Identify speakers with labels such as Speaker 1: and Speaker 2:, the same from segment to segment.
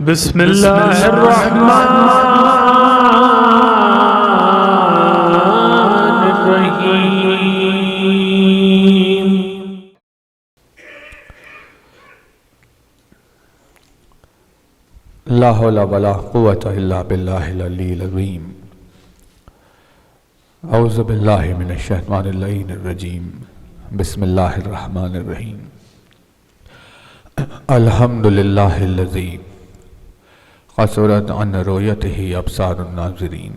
Speaker 1: بسم اللہ الرحمن الرحیم۔
Speaker 2: لا حول ولا قوة الا باللہ العلی العظیم۔ اعوذ باللہ من الشیطان اللعین الرجیم۔ بسم اللہ الرحمن الرحیم۔ الحمدللہ الذی قصرت عن رؤیتہ ابصار الناظرین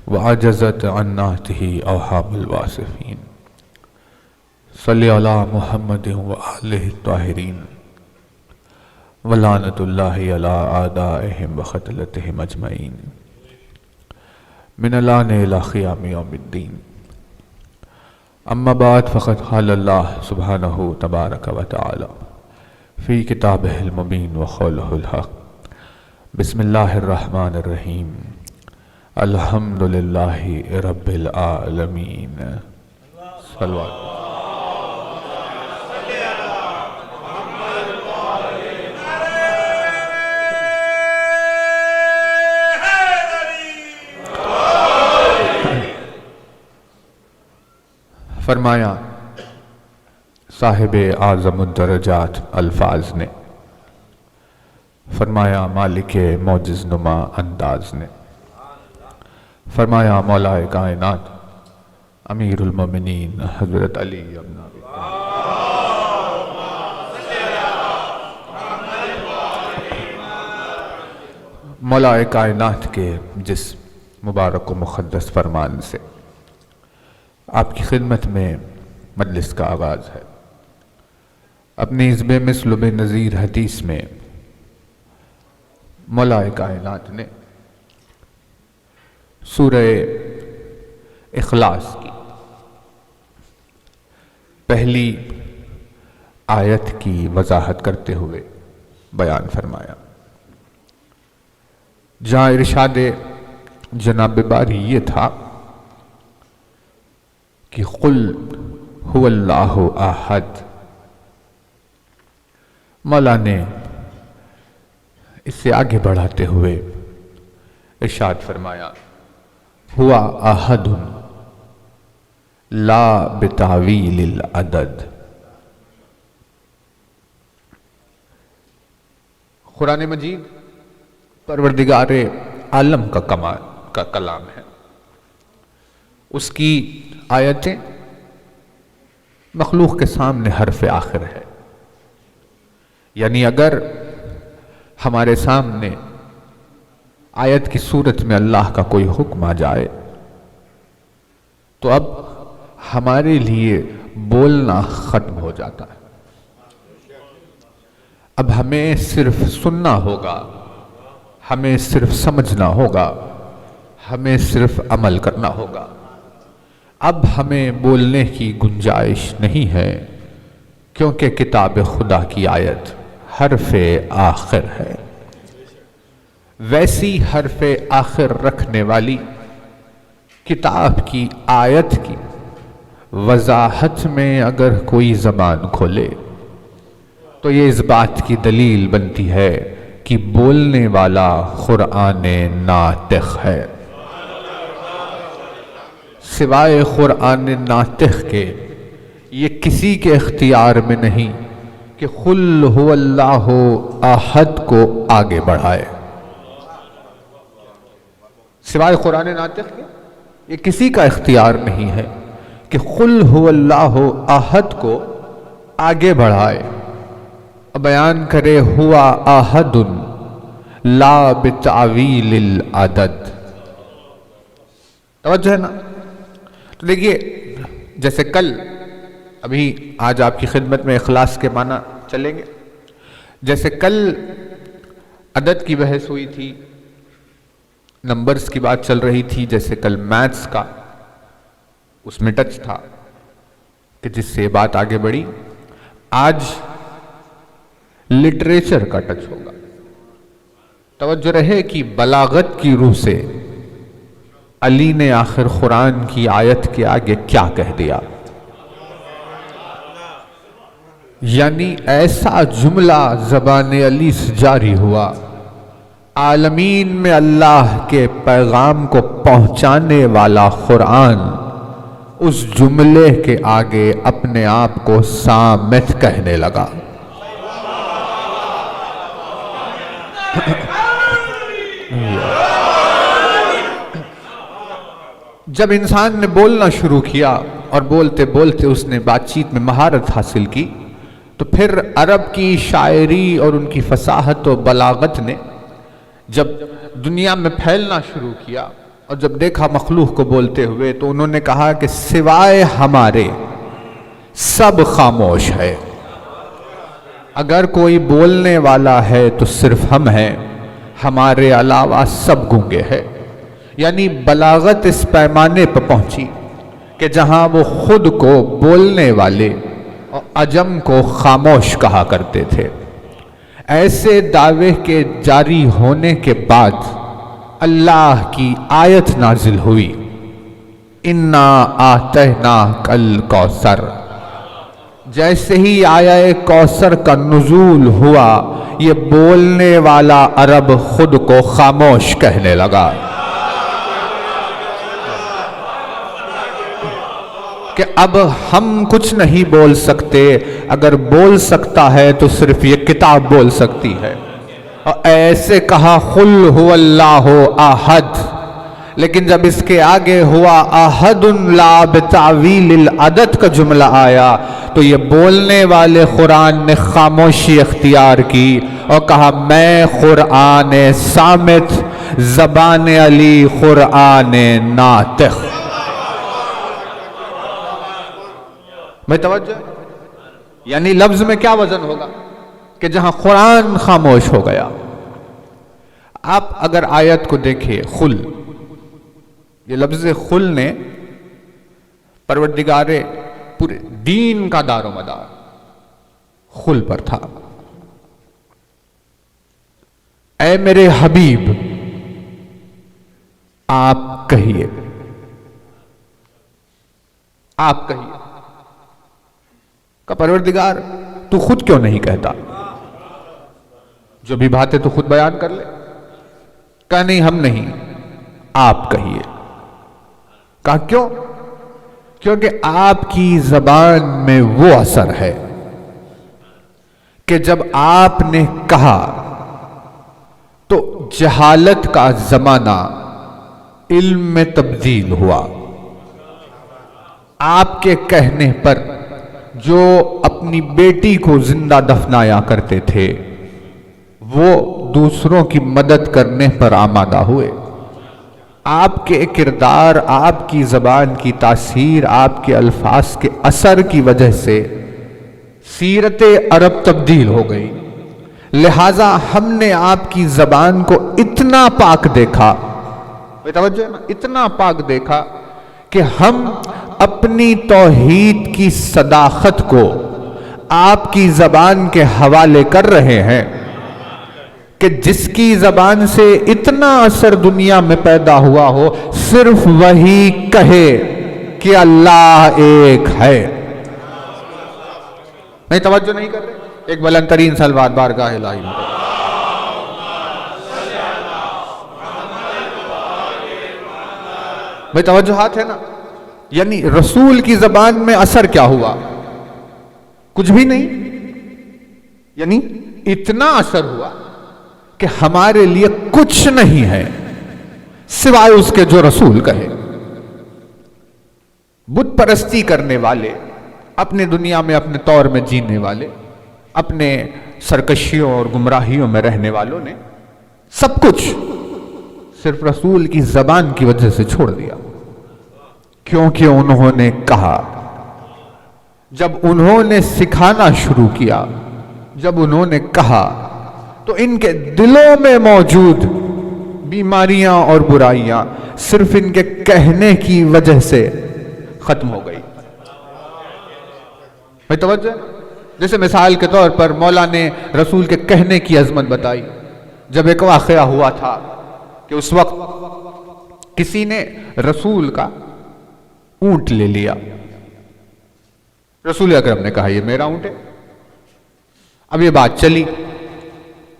Speaker 2: وعجزت عن نعتہ اوہام الواصفین۔ صلی علی محمد وآلہ الطاہرین ولعنت اللہ علی اعدائہم وقتلتہم اجمعین من الآن الی قیام یوم الدین۔ اما بعد فقد قال اللہ سبحانہ تبارک و تعالی فی کتابہ المبین وقولہ الحق۔ بسم اللہ الرحمن الرحیم۔ الحمدللہ رب العالمین۔ صلوات۔ فرمایا صاحب اعظم الدرجات الفاظ نے، فرمایا مالک معجز نما انداز نے، فرمایا مولا کائنات امیر المومنین حضرت علی ابن ابی طالب، مولا کائنات کے جس مبارک و مقدس فرمان سے آپ کی خدمت میں مجلس کا آغاز ہے، اپنی حزب مثل بے نظیر حدیث میں مولا کائنات نے سورہ اخلاص کی پہلی آیت کی وضاحت کرتے ہوئے بیان فرمایا، جہاں ارشاد جناب باری یہ تھا کہ قل هو اللہ احد، مولا نے اس سے آگے بڑھاتے ہوئے ارشاد فرمایا ہوا احد لا بتعویل العدد۔ قرآن مجید پروردگار عالم کا کلام ہے، اس کی آیتیں مخلوق کے سامنے حرف آخر ہے، یعنی اگر ہمارے سامنے آیت کی صورت میں اللہ کا کوئی حکم آ جائے تو اب ہمارے لیے بولنا ختم ہو جاتا ہے، اب ہمیں صرف سننا ہوگا، ہمیں صرف سمجھنا ہوگا، ہمیں صرف عمل کرنا ہوگا۔ اب ہمیں بولنے کی گنجائش نہیں ہے، کیونکہ کتاب خدا کی آیت حرف آخر ہے۔ ویسی حرف آخر رکھنے والی کتاب کی آیت کی وضاحت میں اگر کوئی زبان کھولے تو یہ اس بات کی دلیل بنتی ہے کہ بولنے والا قرآن ناطق ہے، سوائے قرآن ناطق کے یہ کسی کے اختیار میں نہیں کہ قل هو اللہ احد کو آگے بڑھائے، سوائے قرآن ناطق کے یہ کسی کا اختیار نہیں ہے کہ قل هو اللہ احد کو آگے بڑھائے، بیان کرے ہوا احد لا بتعویل العدد۔ توجہ ہے نا؟ تو دیکھیے، جیسے کل ابھی آج آپ کی خدمت میں اخلاص کے معنی چلیں گے، جیسے کل عدد کی بحث ہوئی تھی، نمبرز کی بات چل رہی تھی، جیسے کل میتھس کا اس میں ٹچ تھا کہ جس سے بات آگے بڑھی، آج لٹریچر کا ٹچ ہوگا۔ توجہ رہے کہ بلاغت کی روح سے علی نے آخر قرآن کی آیت کے آگے کیا کہہ دیا۔ یعنی ایسا جملہ زبان علی سے جاری ہوا، عالمین میں اللہ کے پیغام کو پہنچانے والا قرآن اس جملے کے آگے اپنے آپ کو صامت کہنے لگا۔ جب انسان نے بولنا شروع کیا اور بولتے بولتے اس نے بات چیت میں مہارت حاصل کی، تو پھر عرب کی شاعری اور ان کی فصاحت و بلاغت نے جب دنیا میں پھیلنا شروع کیا اور جب دیکھا مخلوق کو بولتے ہوئے، تو انہوں نے کہا کہ سوائے ہمارے سب خاموش ہے، اگر کوئی بولنے والا ہے تو صرف ہم ہیں، ہمارے علاوہ سب گونگے ہیں۔ یعنی بلاغت اس پیمانے پر پہنچی کہ جہاں وہ خود کو بولنے والے اور عجم کو خاموش کہا کرتے تھے، ایسے دعوے کے جاری ہونے کے بعد اللہ کی آیت نازل ہوئی، اِنَّا آتَيْنَاكَ الْكَوْثَرَ۔ جیسے ہی آیہ کوثر کا نزول ہوا، یہ بولنے والا عرب خود کو خاموش کہنے لگا کہ اب ہم کچھ نہیں بول سکتے، اگر بول سکتا ہے تو صرف یہ کتاب بول سکتی ہے۔ اور ایسے کہا قُلْ هُوَ اللَّهُ أَحَدٌ، لیکن جب اس کے آگے ہوا أَحَدٌ لَا بِتَعْوِيلِ الْعَدَدِ کا جملہ آیا، تو یہ بولنے والے قرآن نے خاموشی اختیار کی اور کہا میں قرآن صامت، زبان علی قرآن ناطق۔ میں توجہ، یعنی لفظ میں کیا وزن ہوگا کہ جہاں قرآن خاموش ہو گیا۔ آپ اگر آیت کو دیکھیں، خل، یہ لفظ خل نے پروردگار پورے دین کا دار و مدار خل پر تھا۔ اے میرے حبیب آپ کہیے، آپ کہیے کہ پروردگار تو خود کیوں نہیں کہتا؟ جو بھی بات ہے تو خود بیان کر لے۔ کہا نہیں، ہم نہیں، آپ کہیے۔ کہا کیوں؟ کیونکہ آپ کی زبان میں وہ اثر ہے کہ جب آپ نے کہا تو جہالت کا زمانہ علم میں تبدیل ہوا۔ آپ کے کہنے پر جو اپنی بیٹی کو زندہ دفنایا کرتے تھے، وہ دوسروں کی مدد کرنے پر آمادہ ہوئے۔ آپ کے کردار، آپ کی زبان کی تاثیر، آپ کے الفاظ کے اثر کی وجہ سے سیرت عرب تبدیل ہو گئی۔ لہٰذا ہم نے آپ کی زبان کو اتنا پاک دیکھا، توجہ نا، اتنا پاک دیکھا کہ ہم اپنی توحید کی صداقت کو آپ کی زبان کے حوالے کر رہے ہیں کہ جس کی زبان سے اتنا اثر دنیا میں پیدا ہوا ہو، صرف وہی کہے کہ اللہ ایک ہے۔ نہیں توجہ نہیں کر رہے؟ ایک بلند ترین صلوات بارگاہ الہی میں۔ بھئی توجہات ہے نا؟ یعنی رسول کی زبان میں اثر کیا ہوا؟ کچھ بھی نہیں، یعنی اتنا اثر ہوا کہ ہمارے لیے کچھ نہیں ہے سوائے اس کے جو رسول کہے۔ بت پرستی کرنے والے، اپنے دنیا میں اپنے طور میں جینے والے، اپنے سرکشیوں اور گمراہیوں میں رہنے والوں نے سب کچھ صرف رسول کی زبان کی وجہ سے چھوڑ دیا، کیونکہ انہوں نے کہا۔ جب انہوں نے سکھانا شروع کیا، جب انہوں نے کہا، تو ان کے دلوں میں موجود بیماریاں اور برائیاں صرف ان کے کہنے کی وجہ سے ختم ہو گئی۔ میں توجہ، جیسے مثال کے طور پر مولا نے رسول کے کہنے کی عظمت بتائی۔ جب ایک واقعہ ہوا تھا کہ اس وقت کسی نے رسول کا اونٹ لے لیا، رسول اکرم نے کہا یہ میرا اونٹ ہے، اب یہ بات چلی،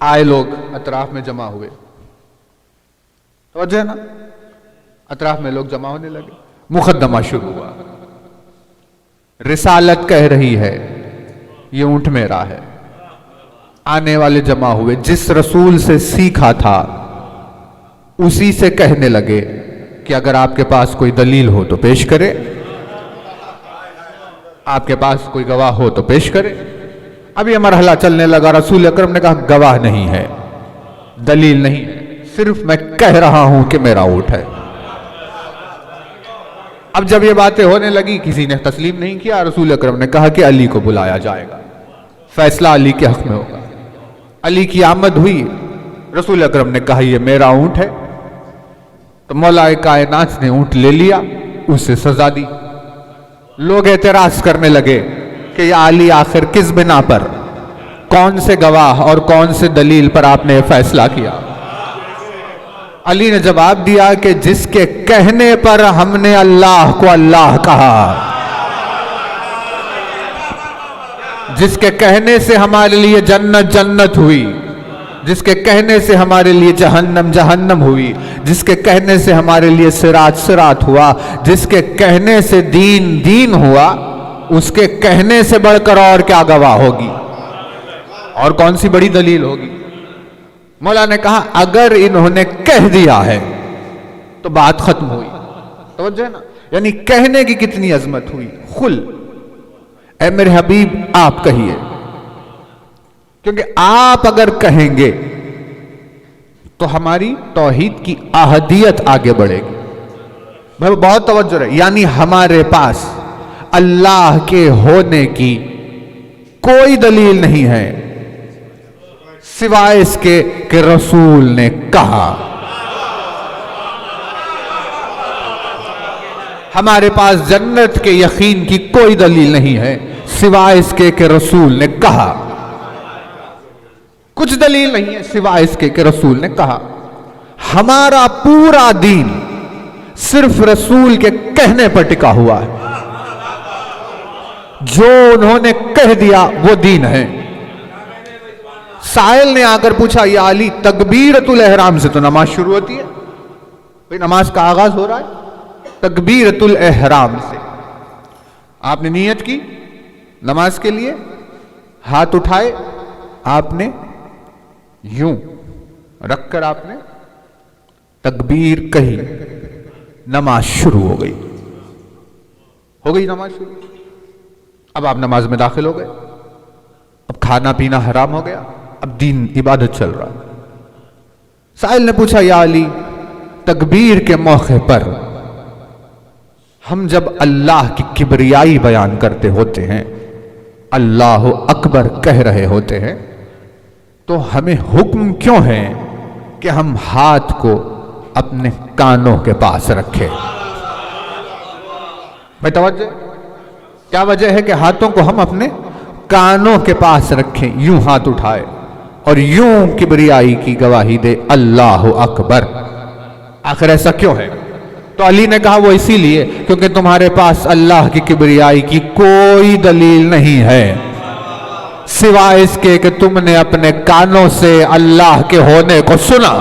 Speaker 2: آئے لوگ اطراف میں جمع ہوئے، توجہ ہے نا، اطراف میں لوگ جمع ہونے لگے، مقدمہ شروع ہوا، رسالت کہہ رہی ہے یہ اونٹ میرا ہے۔ آنے والے جمع ہوئے، جس رسول سے سیکھا تھا اسی سے کہنے لگے کہ اگر آپ کے پاس کوئی دلیل ہو تو پیش کرے، آپ کے پاس کوئی گواہ ہو تو پیش کرے۔ اب یہ مرحلہ چلنے لگا، رسول اکرم نے کہا گواہ نہیں ہے، دلیل نہیں ہے، صرف میں کہہ رہا ہوں کہ میرا اونٹ ہے۔ اب جب یہ باتیں ہونے لگی کسی نے تسلیم نہیں کیا، رسول اکرم نے کہا کہ علی کو بلایا جائے گا، فیصلہ علی کے حق میں ہوگا۔ علی کی آمد ہوئی، رسول اکرم نے کہا یہ میرا اونٹ ہے، تو مولا کائنات نے اونٹ لے لیا، اسے سزا دی۔ لوگ اعتراض کرنے لگے کہ یا علی آخر کس بنا پر، کون سے گواہ اور کون سے دلیل پر آپ نے فیصلہ کیا؟ علی نے جواب دیا کہ جس کے کہنے پر ہم نے اللہ کو اللہ کہا، جس کے کہنے سے ہمارے لیے جنت جنت ہوئی، جس کے کہنے سے ہمارے لیے جہنم جہنم ہوئی، جس کے کہنے سے ہمارے لیے صراط صراط ہوا، جس کے کہنے سے دین دین ہوا، اس کے کہنے سے بڑھ کر اور کیا گواہ ہوگی اور کون سی بڑی دلیل ہوگی؟ مولا نے کہا اگر انہوں نے کہہ دیا ہے تو بات ختم ہوئی، توجہ ہے نا، یعنی کہنے کی کتنی عظمت ہوئی۔ خل اے میرے حبیب آپ کہیے، کیونکہ آپ اگر کہیں گے تو ہماری توحید کی احدیت آگے بڑھے گی۔ بہت توجہ رہے، یعنی ہمارے پاس اللہ کے ہونے کی کوئی دلیل نہیں ہے سوائے اس کے کہ رسول نے کہا۔ ہمارے پاس جنت کے یقین کی کوئی دلیل نہیں ہے سوائے اس کے کہ رسول نے کہا۔ کچھ دلیل نہیں ہے سوائے اس کے کہ رسول نے کہا۔ ہمارا پورا دین صرف رسول کے کہنے پر ٹکا ہوا ہے، جو انہوں نے کہہ دیا وہ دین ہے۔ سائل نے آ کر پوچھا یا علی تکبیرۃ الاحرام سے تو نماز شروع ہوتی ہے، بھئی نماز کا آغاز ہو رہا ہے تکبیرۃ الاحرام سے۔ آپ نے نیت کی نماز کے لیے، ہاتھ اٹھائے، آپ نے یوں رکھ کر آپ نے تکبیر کہی، نماز شروع ہو گئی نماز شروع۔ اب آپ نماز میں داخل ہو گئے، اب کھانا پینا حرام ہو گیا، اب دین عبادت چل رہا۔ سائل نے پوچھا یا علی تکبیر کے موقع پر ہم جب اللہ کی کبریائی بیان کرتے ہوتے ہیں، اللہ اکبر کہہ رہے ہوتے ہیں، تو ہمیں حکم کیوں ہے کہ ہم ہاتھ کو اپنے کانوں کے پاس رکھیں؟ میں توجہ، کیا وجہ ہے کہ ہاتھوں کو ہم اپنے کانوں کے پاس رکھیں، یوں ہاتھ اٹھائے اور یوں کبریائی کی گواہی دے اللہ اکبر؟ آخر ایسا کیوں ہے؟ تو علی نے کہا وہ اسی لیے کیونکہ تمہارے پاس اللہ کی کبریائی کی کوئی دلیل نہیں ہے سوائے اس کے کہ تم نے اپنے کانوں سے اللہ کے ہونے کو سنا۔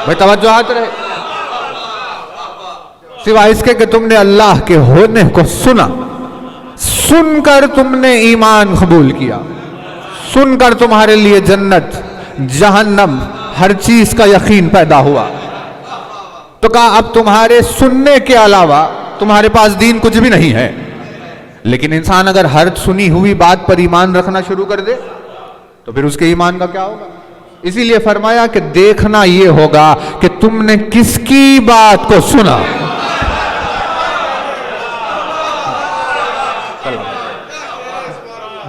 Speaker 2: بھائی توجہات رہے، سوائے اس کے کہ تم نے اللہ کے ہونے کو سنا، سن کر تم نے ایمان قبول کیا، سن کر تمہارے لیے جنت جہنم ہر چیز کا یقین پیدا ہوا، تو کہا اب تمہارے سننے کے علاوہ تمہارے پاس دین کچھ بھی نہیں ہے۔ لیکن انسان اگر ہر سنی ہوئی بات پر ایمان رکھنا شروع کر دے تو پھر اس کے ایمان کا کیا ہوگا؟ اسی لیے فرمایا کہ دیکھنا یہ ہوگا کہ تم نے کس کی بات کو سنا۔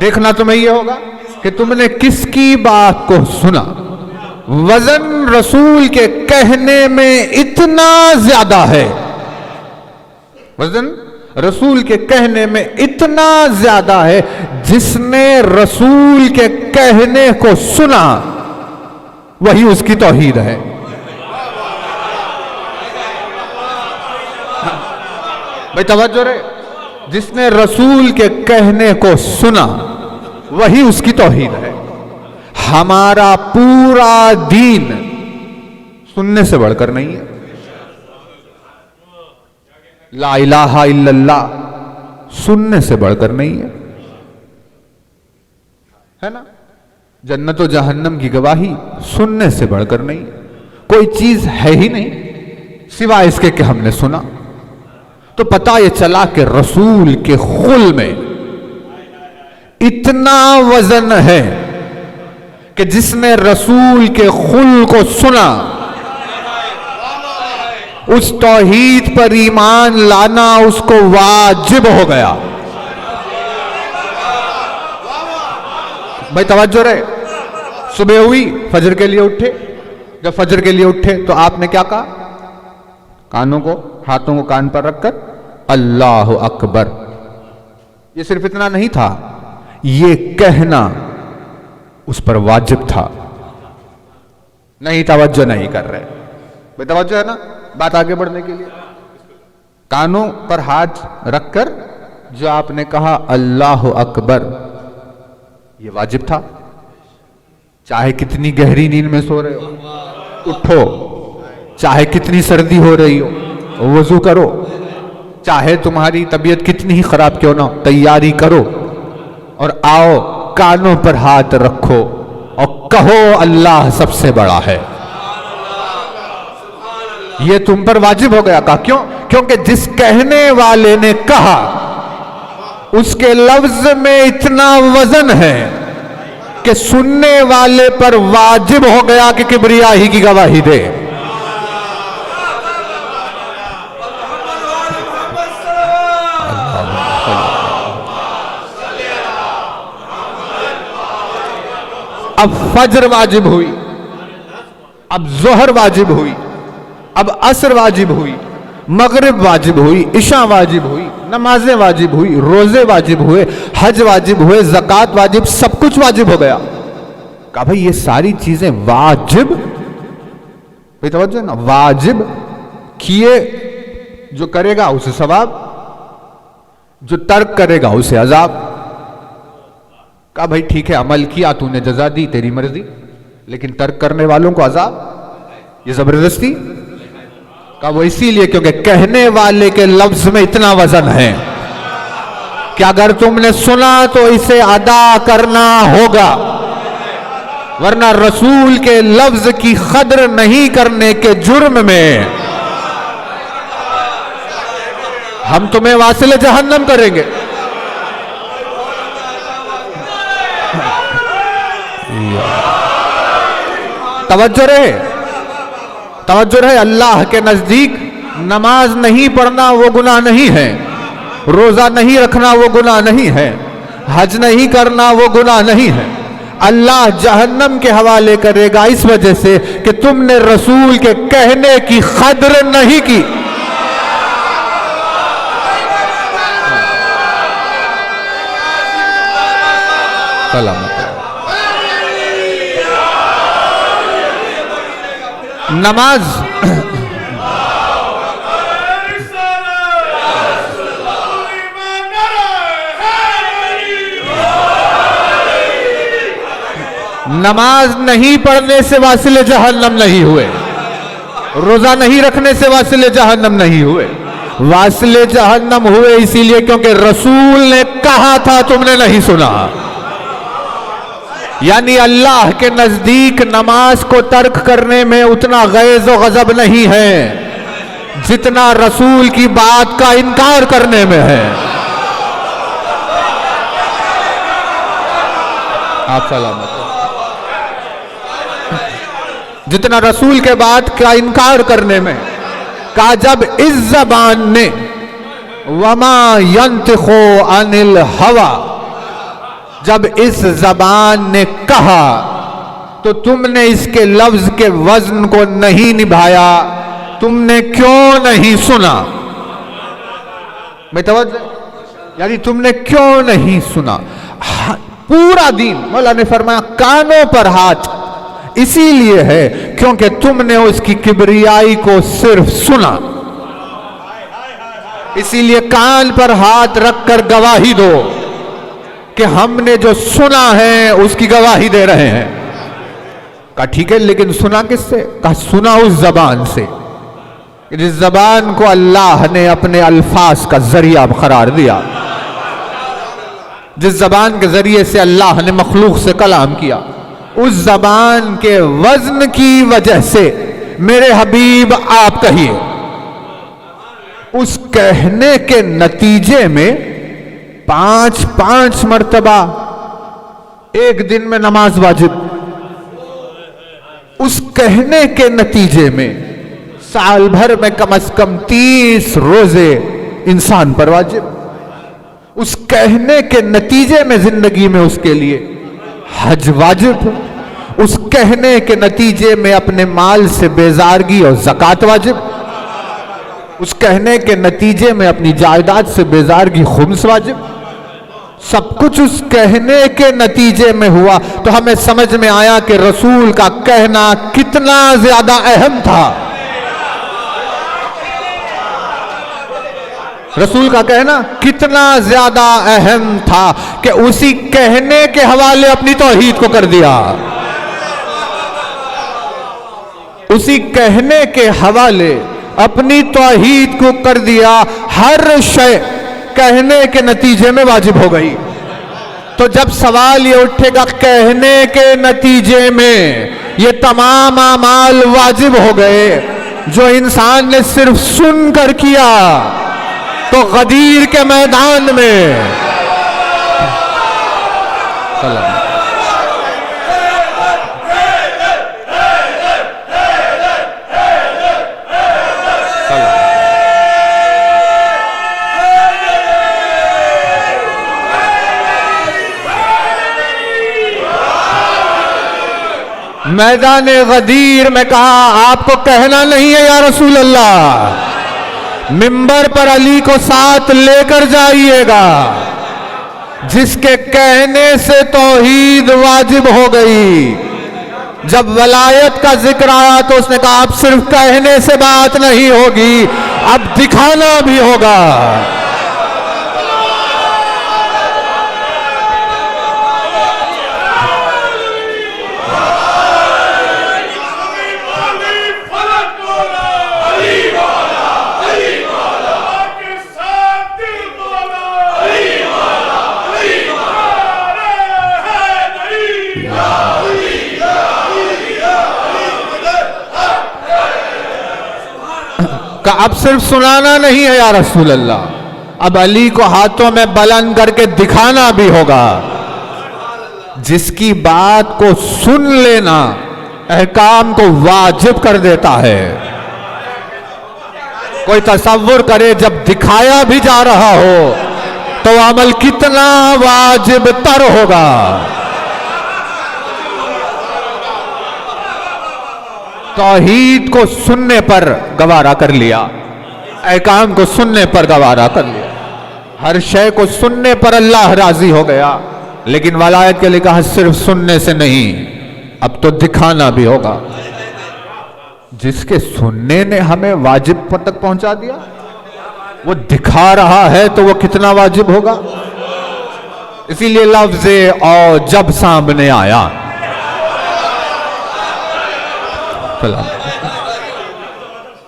Speaker 2: دیکھنا تمہیں یہ ہوگا کہ تم نے کس کی بات کو سنا۔ وزن رسول کے کہنے میں اتنا زیادہ ہے، وزن رسول کے کہنے میں اتنا زیادہ ہے، جس نے رسول کے کہنے کو سنا وہی اس کی توحید ہے۔ بھائی توجہ رہے، جس نے رسول کے کہنے کو سنا وہی اس کی توحید ہے۔ ہمارا پورا دین سننے سے بڑھ کر نہیں ہے۔ لا الہ الا اللہ سننے سے بڑھ کر نہیں ہے نا؟ جنت و جہنم کی گواہی سننے سے بڑھ کر نہیں ہے۔ کوئی چیز ہے ہی نہیں سوائے اس کے کہ ہم نے سنا۔ تو پتہ یہ چلا کہ رسول کے خل میں اتنا وزن ہے کہ جس نے رسول کے خل کو سنا اس توحید پر ایمان لانا اس کو واجب ہو گیا۔ بھائی توجہ رہے، صبح ہوئی فجر کے لیے اٹھے، جب فجر کے لیے اٹھے تو آپ نے کیا کہا؟ کانوں کو، ہاتھوں کو کان پر رکھ کر اللہ اکبر۔ یہ صرف اتنا نہیں تھا، یہ کہنا اس پر واجب تھا۔ نہیں توجہ نہیں کر رہے، بے توجہ ہے نا بات آگے بڑھنے کے لیے۔ کانوں پر ہاتھ رکھ کر جو آپ نے کہا اللہ اکبر، یہ واجب تھا۔ چاہے کتنی گہری نیند میں سو رہے ہو اٹھو، چاہے کتنی سردی ہو رہی ہو وضو کرو، چاہے تمہاری طبیعت کتنی ہی خراب کیوں نہ ہو تیاری کرو اور آؤ کانوں پر ہاتھ رکھو اور کہو اللہ سب سے بڑا ہے۔ یہ تم پر واجب ہو گیا۔ کہا کیوں؟ کیونکہ جس کہنے والے نے کہا اس کے لفظ میں اتنا وزن ہے کہ سننے والے پر واجب ہو گیا کہ کبریائی کی گواہی دے۔ اب فجر واجب ہوئی، اب ظہر واجب ہوئی، اب عصر واجب ہوئی، مغرب واجب ہوئی، عشاء واجب ہوئی، نمازیں واجب ہوئی، روزے واجب ہوئے، حج واجب ہوئے، زکوٰۃ واجب، سب کچھ واجب ہو گیا۔ کہا بھئی یہ ساری چیزیں واجب، بھئی توجہ نا، واجب کیے جو کرے گا اسے ثواب، جو ترک کرے گا اسے عذاب۔ کہا بھئی ٹھیک ہے عمل کیا تو نے جزا دی تیری مرضی، لیکن ترک کرنے والوں کو عذاب، یہ زبردستی۔ کہا وہ اسی لیے کیونکہ کہنے والے کے لفظ میں اتنا وزن ہے کہ اگر تم نے سنا تو اسے ادا کرنا ہوگا، ورنہ رسول کے لفظ کی قدر نہیں کرنے کے جرم میں ہم تمہیں واصل جہنم کریں گے۔ توجہ رہے، اللہ کے نزدیک نماز نہیں پڑھنا وہ گناہ نہیں ہے، روزہ نہیں رکھنا وہ گناہ نہیں ہے، حج نہیں کرنا وہ گناہ نہیں ہے۔ اللہ جہنم کے حوالے کرے گا اس وجہ سے کہ تم نے رسول کے کہنے کی قدر نہیں کی۔ نماز نہیں پڑھنے سے واصل جہنم نہیں ہوئے، روزہ نہیں رکھنے سے واصل جہنم نہیں ہوئے، واصل جہنم ہوئے اسی لیے کیونکہ رسول نے کہا تھا تم نے نہیں سنا۔ یعنی اللہ کے نزدیک نماز کو ترک کرنے میں اتنا غیظ و غضب نہیں ہے جتنا رسول کی بات کا انکار کرنے میں ہے۔ آپ سلامت، جتنا رسول کے بات کا انکار کرنے میں۔ کہا جب اس زبان نے وما ينطق عن الہوى، جب اس زبان نے کہا تو تم نے اس کے لفظ کے وزن کو نہیں نبھایا، تم نے کیوں نہیں سنا؟ متوجہ؟ یعنی تم نے کیوں نہیں سنا؟ پورا دین، مولا نے فرمایا کانوں پر ہاتھ اسی لیے ہے کیونکہ تم نے اس کی کبریائی کو صرف سنا، اسی لیے کان پر ہاتھ رکھ کر گواہی دو کہ ہم نے جو سنا ہے اس کی گواہی دے رہے ہیں. کہا ٹھیک ہے، لیکن سنا کس سے؟ کہا سنا اس زبان سے جس زبان کو اللہ نے اپنے الفاظ کا ذریعہ قرار دیا، جس زبان کے ذریعے سے اللہ نے مخلوق سے کلام کیا. اس زبان کے وزن کی وجہ سے میرے حبیب آپ کہیے. اس کہنے کے نتیجے میں 5 مرتبہ ایک دن میں نماز واجب. اس کہنے کے نتیجے میں سال بھر میں کم از کم 30 روزے انسان پر واجب. اس کہنے کے نتیجے میں زندگی میں اس کے لیے حج واجب. اس کہنے کے نتیجے میں اپنے مال سے بیزارگی اور زکوٰۃ واجب. اس کہنے کے نتیجے میں اپنی جائیداد سے بیزارگی خمس واجب. سب کچھ اس کہنے کے نتیجے میں ہوا. تو ہمیں سمجھ میں آیا کہ رسول کا کہنا کتنا زیادہ اہم تھا. رسول کا کہنا کتنا زیادہ اہم تھا کہ اسی کہنے کے حوالے اپنی توحید کو کر دیا. اسی کہنے کے حوالے اپنی توحید کو کر دیا. ہر شے کہنے کے نتیجے میں واجب ہو گئی. تو جب سوال یہ اٹھے گا کہنے کے نتیجے میں یہ تمام اعمال واجب ہو گئے جو انسان نے صرف سن کر کیا، تو غدیر کے میدان میں میدان غدیر میں کہا آپ کو کہنا نہیں ہے یا رسول اللہ، منبر پر علی کو ساتھ لے کر جائیے گا جس کے کہنے سے توحید واجب ہو گئی. جب ولایت کا ذکر آیا تو اس نے کہا اب صرف کہنے سے بات نہیں ہوگی، اب دکھانا بھی ہوگا. کہ اب صرف سنانا نہیں ہے یا رسول اللہ، اب علی کو ہاتھوں میں بلند کر کے دکھانا بھی ہوگا. جس کی بات کو سن لینا احکام کو واجب کر دیتا ہے. کوئی تصور کرے جب دکھایا بھی جا رہا ہو تو عمل کتنا واجب تر ہوگا. توحید کو سننے پر گوارا کر لیا، احکام کو سننے پر گوارا کر لیا، ہر شے کو سننے پر اللہ راضی ہو گیا. لیکن ولایت کے لیے کہا صرف سننے سے نہیں، اب تو دکھانا بھی ہوگا. جس کے سننے نے ہمیں واجب پر تک پہنچا دیا وہ دکھا رہا ہے تو وہ کتنا واجب ہوگا. اسی لیے لفظ اور جب سامنے آیا،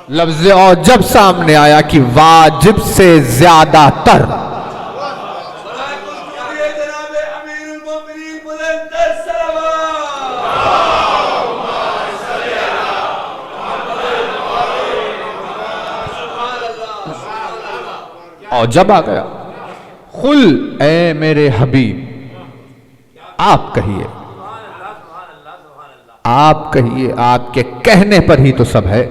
Speaker 2: لفظ اور جب سامنے آیا کہ واجب سے زیادہ تر اور جب آ گیا قل اے میرے حبیب آپ کہیے، آپ کہیے، آپ کے کہنے پر ہی تو سب ہے.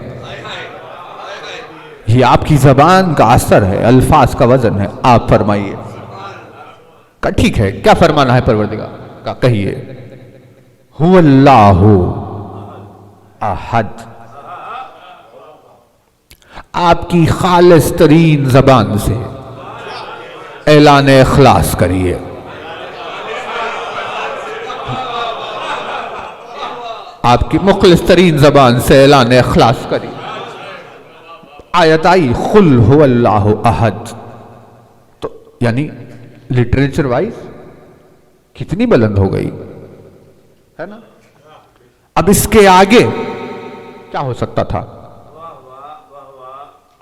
Speaker 2: یہ آپ کی زبان کا اثر ہے، الفاظ کا وزن ہے. آپ فرمائیے. کہا ٹھیک ہے، کیا فرمانا ہے پروردگار؟ کہا کہیے هو اللہ احد. آپ کی خالص ترین زبان سے اعلان اخلاص کریے. آپ کی مخلص ترین زبان سے اعلان اخلاص کریے. آیت آئی قل هو اللہ احد، تو یعنی لٹریچر وائز کتنی بلند ہو گئی ہے نا. اب اس کے آگے کیا ہو سکتا تھا؟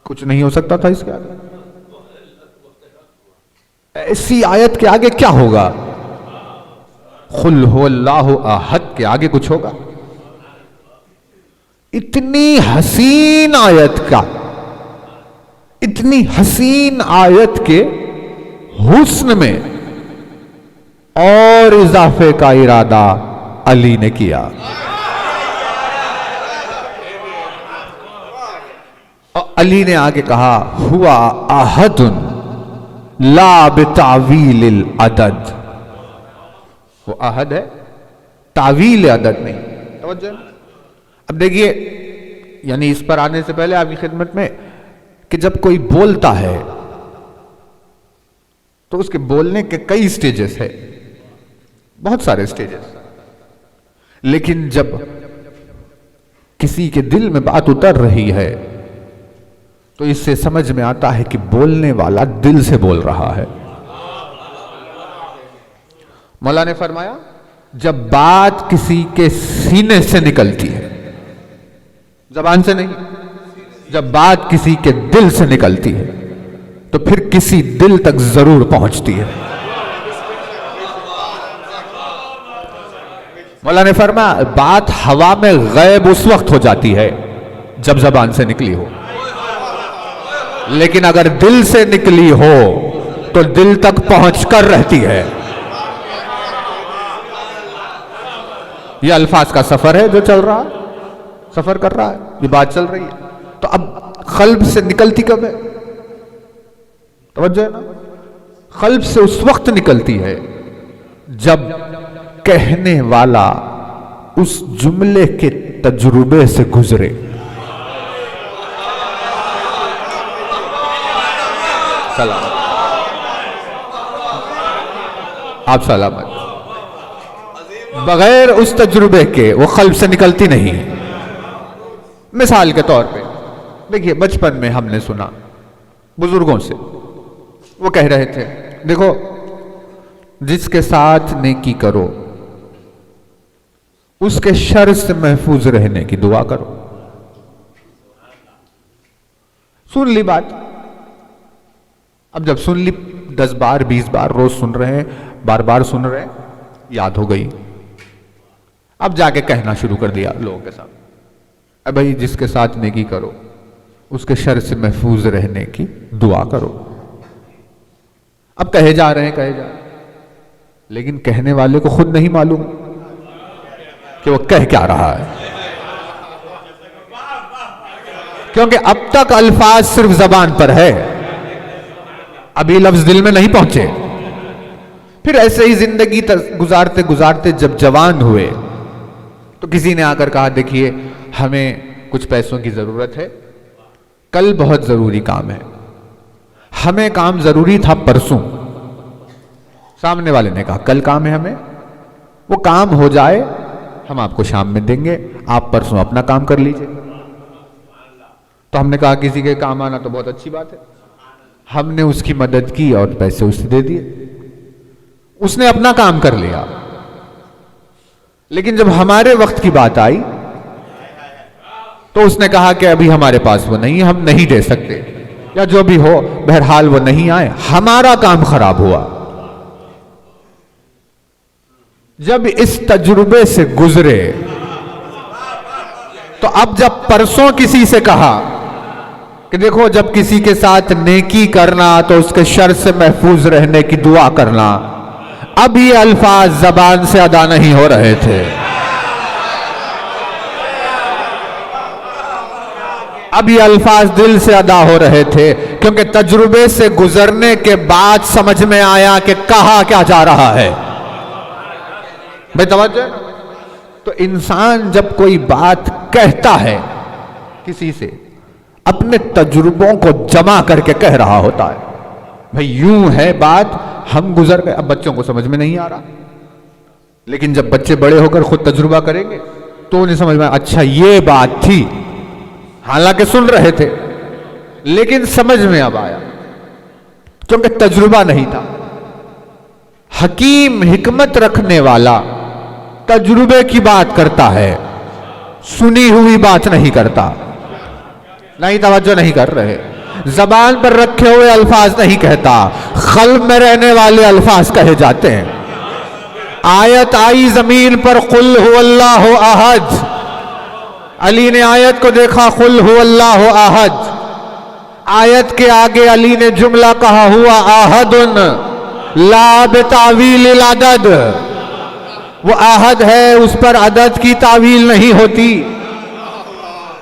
Speaker 2: کچھ نہیں ہو سکتا تھا اس کے آگے. ایسی آیت کے آگے کیا ہوگا؟ قل هو اللہ احد کے آگے کچھ ہوگا؟ اتنی حسین آیت کا، اتنی حسین آیت کے حسن میں اور اضافے کا ارادہ علی نے کیا. اور علی نے آگے کہا ہوا احد لا بتعویل العدد. وہ احد ہے، تعویل عدد نہیں. توجہ. اب دیکھیے، یعنی اس پر آنے سے پہلے آپ کی خدمت میں کہ جب کوئی بولتا ہے تو اس کے بولنے کے کئی سٹیجز ہے، بہت سارے سٹیجز. لیکن جب کسی کے دل میں بات اتر رہی ہے تو اس سے سمجھ میں آتا ہے کہ بولنے والا دل سے بول رہا ہے. مولا نے فرمایا جب بات کسی کے سینے سے نکلتی ہے، زبان سے نہیں، جب بات کسی کے دل سے نکلتی ہے تو پھر کسی دل تک ضرور پہنچتی ہے. مولا نے فرمایا بات ہوا میں غائب اس وقت ہو جاتی ہے جب زبان سے نکلی ہو، لیکن اگر دل سے نکلی ہو تو دل تک پہنچ کر رہتی ہے. یہ الفاظ کا سفر ہے جو چل رہا ہے، سفر کر رہا ہے، یہ بات چل رہی ہے. تو اب قلب سے نکلتی کب ہے؟ توجہ ہے نا. قلب سے اس وقت نکلتی ہے جب کہنے والا اس جملے کے تجربے سے گزرے. سلام آپ سلامت. بغیر اس تجربے کے وہ قلب سے نکلتی نہیں. مثال کے طور پہ دیکھیے، بچپن میں ہم نے سنا بزرگوں سے، وہ کہہ رہے تھے دیکھو جس کے ساتھ نیکی کرو اس کے شر سے محفوظ رہنے کی دعا کرو. سن لی بات. اب جب سن لی 10 بار 20 بار روز سن رہے ہیں، بار بار سن رہے ہیں، یاد ہو گئی. اب جا کے کہنا شروع کر دیا لوگوں کے ساتھ، اے بھائی جس کے ساتھ نیکی کرو اس کے شر سے محفوظ رہنے کی دعا کرو. اب کہے جا رہے ہیں، لیکن کہنے والے کو خود نہیں معلوم کہ وہ کہہ کیا رہا ہے، کیونکہ اب تک الفاظ صرف زبان پر ہے، ابھی لفظ دل میں نہیں پہنچے. پھر ایسے ہی زندگی گزارتے گزارتے جب جوان ہوئے تو کسی نے آ کر کہا دیکھیے ہمیں کچھ پیسوں کی ضرورت ہے، کل بہت ضروری کام ہے. ہمیں کام ضروری تھا پرسوں. سامنے والے نے کہا کل کام ہے ہمیں، وہ کام ہو جائے ہم آپ کو شام میں دیں گے، آپ پرسوں اپنا کام کر لیجئے. تو ہم نے کہا کسی کے کام آنا تو بہت اچھی بات ہے. ہم نے اس کی مدد کی اور پیسے اسے دے دیے. اس نے اپنا کام کر لیا. لیکن جب ہمارے وقت کی بات آئی تو اس نے کہا کہ ابھی ہمارے پاس وہ نہیں ہے، ہم نہیں دے سکتے، یا جو بھی ہو بہرحال وہ نہیں آئے. ہمارا کام خراب ہوا. جب اس تجربے سے گزرے تو اب جب پرسوں کسی سے کہا کہ دیکھو جب کسی کے ساتھ نیکی کرنا تو اس کے شر سے محفوظ رہنے کی دعا کرنا، اب یہ الفاظ زبان سے ادا نہیں ہو رہے تھے. اب یہ الفاظ دل سے ادا ہو رہے تھے، کیونکہ تجربے سے گزرنے کے بعد سمجھ میں آیا کہ کہا کیا جا رہا ہے. بھائی توجہ. تو انسان جب کوئی بات کہتا ہے کسی سے اپنے تجربوں کو جمع کر کے کہہ رہا ہوتا ہے. بھائی یوں ہے بات، ہم گزر گئے. اب بچوں کو سمجھ میں نہیں آ رہا، لیکن جب بچے بڑے ہو کر خود تجربہ کریں گے تو انہیں سمجھ میں اچھا یہ بات تھی، حالانکہ سن رہے تھے. لیکن سمجھ میں اب آیا کیونکہ تجربہ نہیں تھا. حکیم حکمت رکھنے والا تجربے کی بات کرتا ہے، سنی ہوئی بات نہیں کرتا. نہیں توجہ نہیں کر رہے. زبان پر رکھے ہوئے الفاظ نہیں کہتا، قلب میں رہنے والے الفاظ کہے جاتے ہیں. آیت آئی زمین پر قل هو اللہ احد، علی نے آیت کو دیکھا قل هو اللہ احد. آیت کے آگے علی نے جملہ کہا ہوا احد لا بتاویل العدد. وہ احد ہے، اس پر عدد کی تعویل نہیں ہوتی،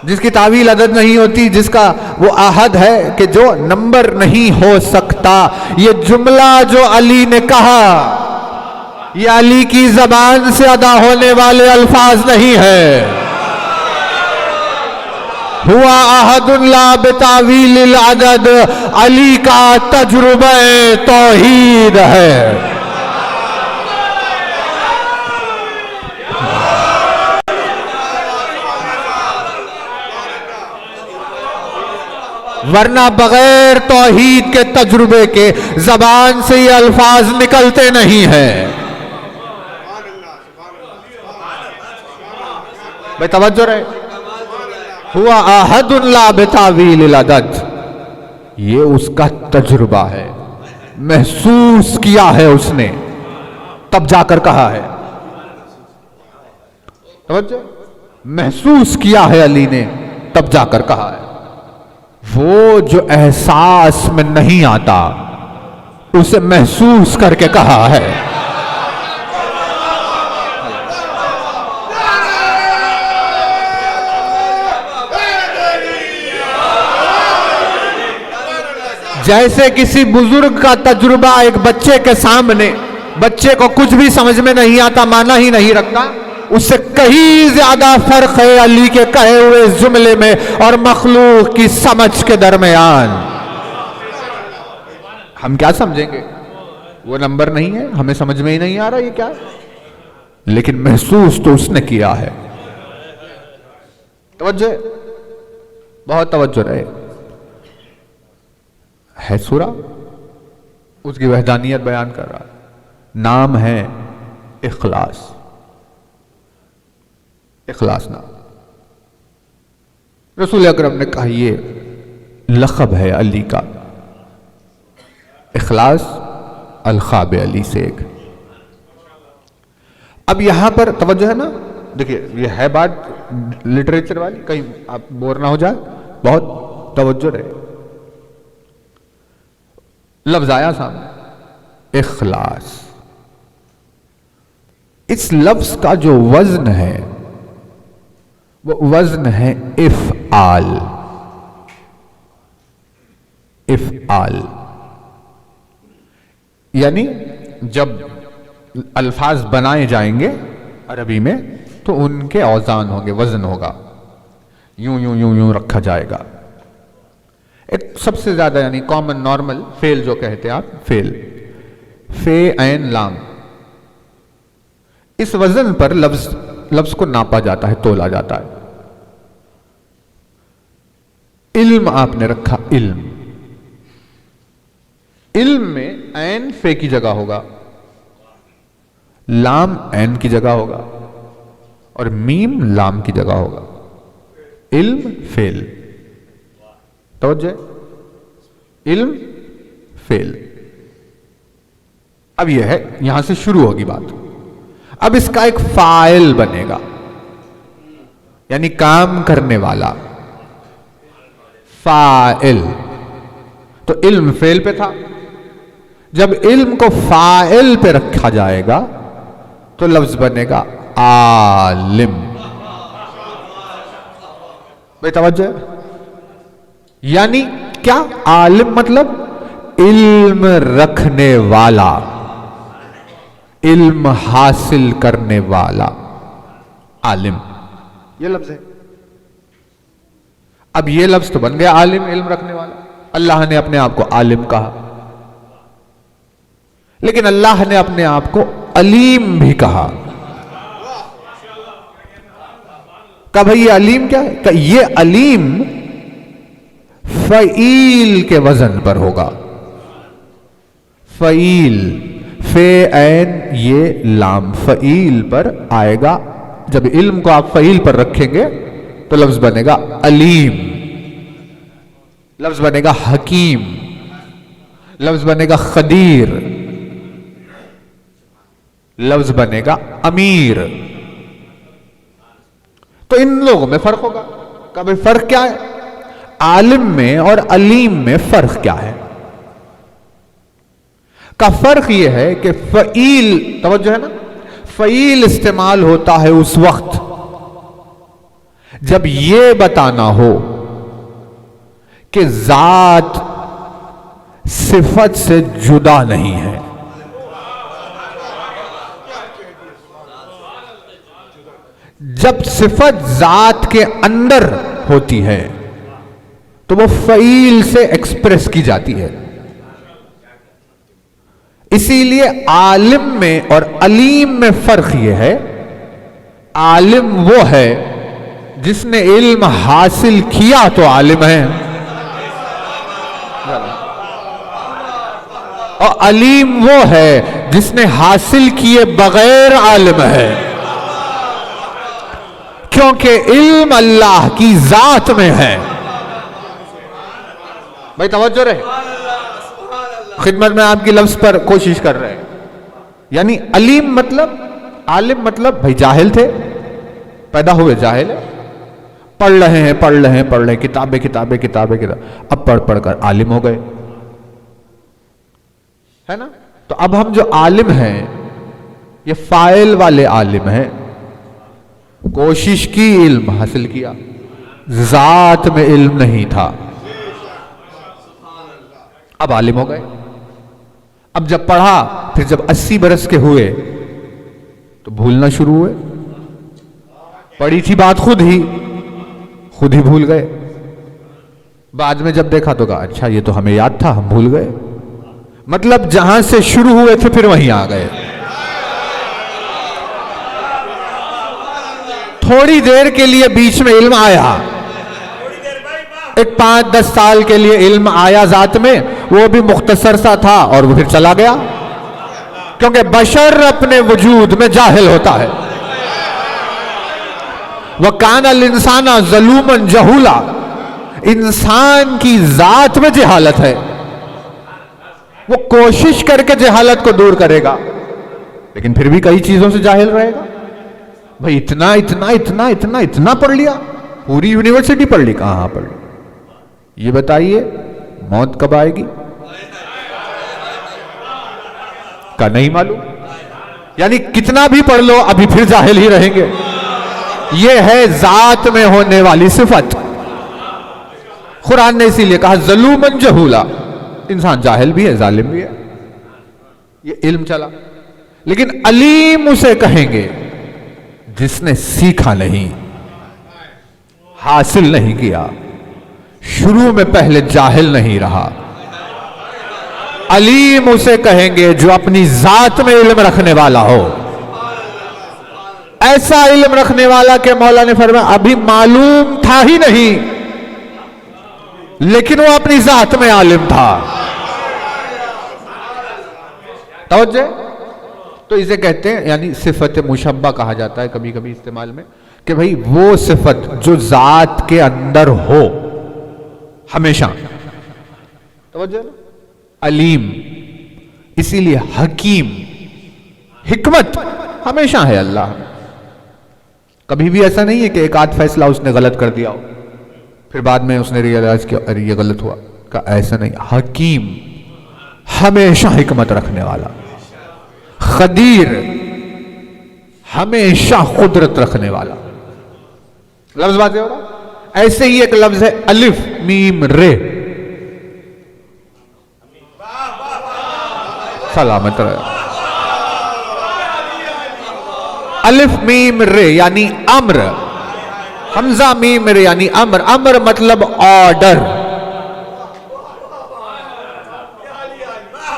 Speaker 2: جس کی تعویل عدد نہیں ہوتی، جس کا وہ احد ہے کہ جو نمبر نہیں ہو سکتا. یہ جملہ جو علی نے کہا یہ علی کی زبان سے ادا ہونے والے الفاظ نہیں ہے. ہوا احد لا بتاویل العدد، علی کا تجربہ توحید ہے. ورنہ بغیر توحید کے تجربے کے زبان سے یہ الفاظ نکلتے نہیں ہیں. بھائی توجہ رہے. ہوا احد لا بتاویل العدد، یہ اس کا تجربہ ہے، محسوس کیا ہے اس نے، تب جا کر کہا ہے. توجہ، محسوس کیا ہے علی نے، تب جا کر کہا ہے. وہ جو احساس میں نہیں آتا اسے محسوس کر کے کہا ہے. جیسے کسی بزرگ کا تجربہ ایک بچے کے سامنے، بچے کو کچھ بھی سمجھ میں نہیں آتا، معنی ہی نہیں رکھتا، اس سے کہیں زیادہ فرق ہے علی کے کہے ہوئے اس جملے میں اور مخلوق کی سمجھ کے درمیان. ہم کیا سمجھیں گے؟ وہ نمبر نہیں ہے، ہمیں سمجھ میں ہی نہیں آ رہا یہ کیا ہے، لیکن محسوس تو اس نے کیا ہے. توجہ، بہت توجہ رہے. ہے سورہ، اس کی وحدانیت بیان کر رہا. نام ہے اخلاص. اخلاص نام. رسول اکرم نے کہا یہ لقب ہے علی کا. اخلاص الخاب علی سے ایک. اب یہاں پر توجہ ہے نا، دیکھیے یہ ہے بات لٹریچر والی، کہیں آپ بور نہ ہو جائے، بہت توجہ رہے. لفظ آیا سامنے اخلاص. اس لفظ کا جو وزن ہے وہ وزن ہے افعال. افعال یعنی جب الفاظ بنائے جائیں گے عربی میں تو ان کے اوزان ہوں گے، وزن ہوگا، یوں یوں یوں یوں رکھا جائے گا. سب سے زیادہ یعنی کامن نارمل فعل جو کہتے ہیں آپ، فعل، فے عین لام، اس وزن پر لفظ کو ناپا جاتا ہے، تولا جاتا ہے. علم آپ نے رکھا، علم. علم میں عین فے کی جگہ ہوگا، لام عین کی جگہ ہوگا اور میم لام کی جگہ ہوگا. علم فعل. توجہ، علم فعل. اب یہ ہے، یہاں سے شروع ہوگی بات. اب اس کا ایک فاعل بنے گا، یعنی کام کرنے والا. فاعل. تو علم فعل پہ تھا، جب علم کو فاعل پہ رکھا جائے گا تو لفظ بنے گا عالم. بے توجہ. یعنی کیا؟ عالم مطلب علم رکھنے والا، علم حاصل کرنے والا، عالم یہ لفظ ہے. اب یہ لفظ تو بن گیا عالم، علم رکھنے والا. اللہ نے اپنے آپ کو عالم کہا، لیکن اللہ نے اپنے آپ کو علیم بھی کہا. کہا بھئی یہ علیم کیا ہے؟ کہ یہ علیم فعیل کے وزن پر ہوگا. فعیل، فے عین یہ لام فعیل پر آئے گا. جب علم کو آپ فعیل پر رکھیں گے تو لفظ بنے گا علیم، لفظ بنے گا حکیم، لفظ بنے گا خدیر، لفظ بنے گا امیر. تو ان لوگوں میں فرق ہوگا. کہ بھئی فرق کیا ہے؟ عالم میں اور علیم میں فرق کیا ہے؟ کا فرق یہ ہے کہ فعیل، توجہ ہے نا، فعیل استعمال ہوتا ہے اس وقت جب یہ بتانا ہو کہ ذات صفت سے جدا نہیں ہے. جب صفت ذات کے اندر ہوتی ہے تو وہ فعیل سے ایکسپریس کی جاتی ہے. اسی لیے عالم میں اور علیم میں فرق یہ ہے، عالم وہ ہے جس نے علم حاصل کیا تو عالم ہے، اور علیم وہ ہے جس نے حاصل کیے بغیر عالم ہے. کیونکہ علم اللہ کی ذات میں ہے. بھائی توجہ رہے، خدمت میں آپ کی لفظ پر کوشش کر رہے ہیں. یعنی علیم مطلب، عالم مطلب بھائی جاہل تھے، پیدا ہوئے جاہل ہے، پڑھ رہے ہیں کتابیں، اب پڑھ کر عالم ہو گئے، ہے نا. تو اب ہم جو عالم ہیں یہ فاعل والے عالم ہیں. کوشش کی، علم حاصل کیا، ذات میں علم نہیں تھا، اب عالم ہو گئے. اب جب پڑھا، پھر جب 80 برس کے ہوئے تو بھولنا شروع ہوئے. پڑھی تھی بات خود ہی بھول گئے. بعد میں جب دیکھا تو کہا اچھا یہ تو ہمیں یاد تھا، ہم بھول گئے. مطلب جہاں سے شروع ہوئے تھے پھر وہیں آ گئے. تھوڑی دیر کے لیے بیچ میں علم آیا، ایک 5-10 سال کے لیے علم آیا ذات میں، وہ بھی مختصر سا تھا اور وہ پھر چلا گیا. کیونکہ بشر اپنے وجود میں جاہل ہوتا ہے. وَكَانَ الْإِنسَانَ ظَلُومًا جَهُولًا، انسان کی ذات میں جہالت ہے. وہ کوشش کر کے جہالت کو دور کرے گا لیکن پھر بھی کئی چیزوں سے جاہل رہے گا. بھئی اتنا پڑھ لیا، پوری یونیورسٹی پڑھ لی. کہاں پڑھ لی؟ یہ بتائیے موت کب آئے گی؟ کا نہیں معلوم. یعنی کتنا بھی پڑھ لو ابھی پھر جاہل ہی رہیں گے. یہ ہے ذات میں ہونے والی صفت. قرآن نے اسی لیے کہا ظلومن جہولا، انسان جاہل بھی ہے، ظالم بھی ہے. یہ علم چلا. لیکن علیم اسے کہیں گے جس نے سیکھا نہیں، حاصل نہیں کیا، شروع میں پہلے جاہل نہیں رہا. علیم اسے کہیں گے جو اپنی ذات میں علم رکھنے والا ہو. ایسا علم رکھنے والا کہ مولا نے فرمایا ابھی معلوم تھا ہی نہیں لیکن وہ اپنی ذات میں عالم تھا. توجہ. تو اسے کہتے ہیں یعنی صفت مشبہ کہا جاتا ہے کبھی کبھی استعمال میں، کہ بھئی وہ صفت جو ذات کے اندر ہو ہمیشہ. توجہ. علیم، اسی لیے حکیم، حکمت ہمیشہ ہے اللہ. کبھی بھی ایسا نہیں ہے کہ ایک آدھ فیصلہ اس نے غلط کر دیا ہو پھر بعد میں اس نے ریئلائز کیا ارے یہ غلط ہوا. کہ ایسا نہیں. حکیم ہمیشہ حکمت رکھنے والا، خدیر ہمیشہ قدرت رکھنے والا. لفظ واضح ہو رہا؟ ایسے ہی ایک لفظ ہے الف میم رے، سلامت رہے. الف میم رے یعنی امر، حمزہ میم رے یعنی امر. امر مطلب آرڈر،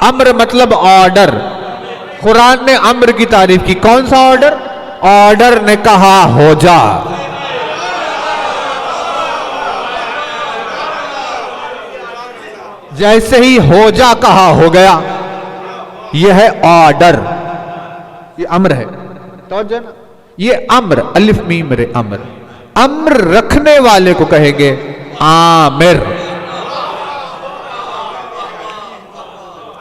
Speaker 2: امر مطلب آرڈر. قرآن نے امر کی تعریف کی. کون سا آرڈر؟ آرڈر نے کہا ہو جا. جیسے ہی ہو جا کہا ہو گیا. یہ ہے آرڈر، یہ امر ہے. توجہ نا، یہ امر، الف میم رے امر. امر رکھنے والے کو کہیں گے آمر.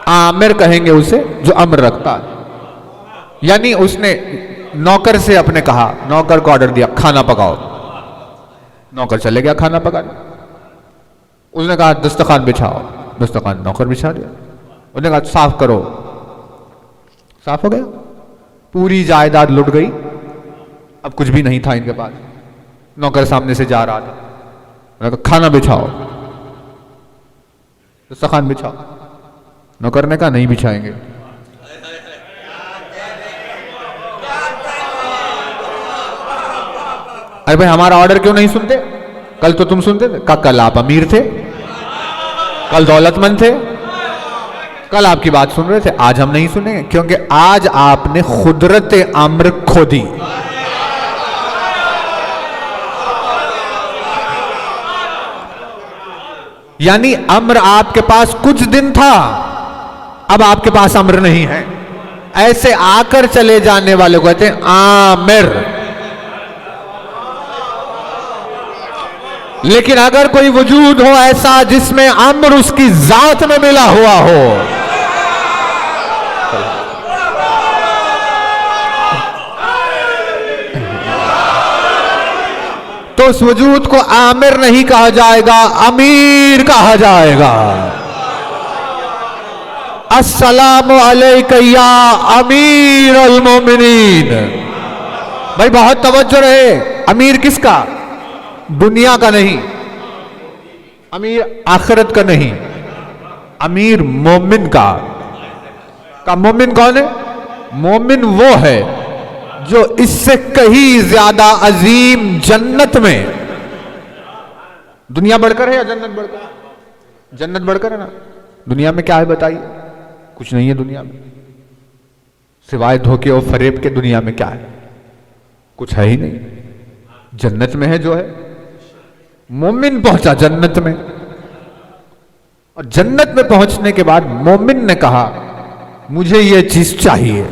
Speaker 2: آمر کہیں گے اسے جو امر رکھتا ہے. یعنی اس نے نوکر سے اپنے کہا، نوکر کو آرڈر دیا کھانا پکاؤ. نوکر چلے گیا کھانا پکانے. اس نے کہا دسترخوان بچھاؤ، دسترخوان نوکر بچھا دیا. اس نے کہا صاف کرو، صاف ہو گیا. پوری جائیداد لٹ گئی، اب کچھ بھی نہیں تھا ان کے پاس. نوکر سامنے سے جا رہا تھا. انہوں نے کہا کھانا بچھاؤ، دسترخوان بچھاؤ. نوکر نے کہا نہیں بچھائیں گے. ارے بھائی ہمارا آرڈر کیوں نہیں سنتے؟ کل تو تم سنتے تھے. کہا کل آپ امیر تھے، کل دولت مند تھے، کل آپ کی بات سن رہے تھے. آج ہم نہیں سنیں گے کیونکہ آج آپ نے قدرت امر کھو دی. یعنی امر آپ کے پاس کچھ دن تھا، اب آپ کے پاس امر نہیں ہے. ایسے آ کر چلے جانے والے کو کہتے ہیں آمر. لیکن اگر کوئی وجود ہو ایسا جس میں امر اس کی ذات میں ملا ہوا ہو، تو اس وجود کو آمر نہیں کہا جائے گا، امیر کہا جائے گا. السلام علیک یا امیر المومنین. بھائی بہت توجہ رہے. امیر کس کا؟ دنیا کا نہیں، امیر آخرت کا نہیں، امیر مومن کا. مومن کون ہے؟ مومن وہ ہے جو اس سے کہیں زیادہ عظیم جنت میں. دنیا بڑھ کر ہے یا جنت بڑھ کر؟ جنت بڑھ کر ہے نا. دنیا میں کیا ہے بتائیے؟ کچھ نہیں ہے دنیا میں سوائے دھوکے اور فریب کے. دنیا میں کیا ہے؟ کچھ ہے ہی نہیں. جنت میں ہے جو ہے. مومن پہنچا جنت میں، اور جنت میں پہنچنے کے بعد مومن نے کہا مجھے یہ چیز چاہیے.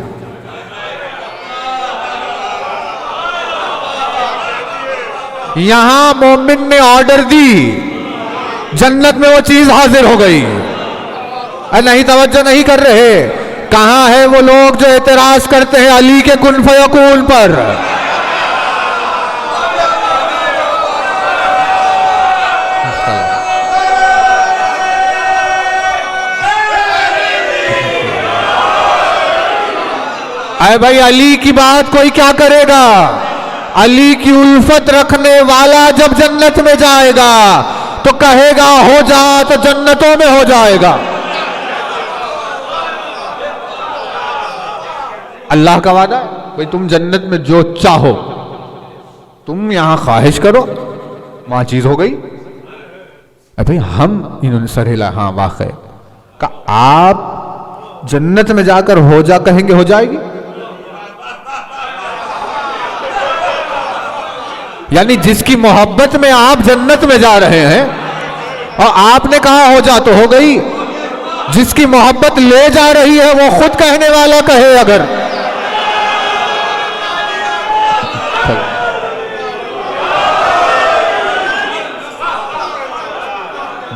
Speaker 2: یہاں مومن نے آرڈر دی، جنت میں وہ چیز حاضر ہو گئی. نہیں توجہ نہیں کر رہے. کہاں ہے وہ لوگ جو اعتراض کرتے ہیں علی کے کن فیکون پر؟ اے بھائی علی کی بات کوئی کیا کرے گا؟ علی کی الفت رکھنے والا جب جنت میں جائے گا تو کہے گا ہو جا تو جنتوں میں ہو جائے گا. اللہ کا وعدہ ہے بھئی تم جنت میں جو چاہو، تم یہاں خواہش کرو، وہاں چیز ہو گئی. بھئی ہم انہوں نے سر ہلا. ہاں واقع کہ آپ جنت میں جا کر ہو جا کہیں گے ہو جائے گی. یعنی جس کی محبت میں آپ جنت میں جا رہے ہیں اور آپ نے کہا ہو جا تو ہو گئی. جس کی محبت لے جا رہی ہے وہ خود کہنے والا کہے اگر.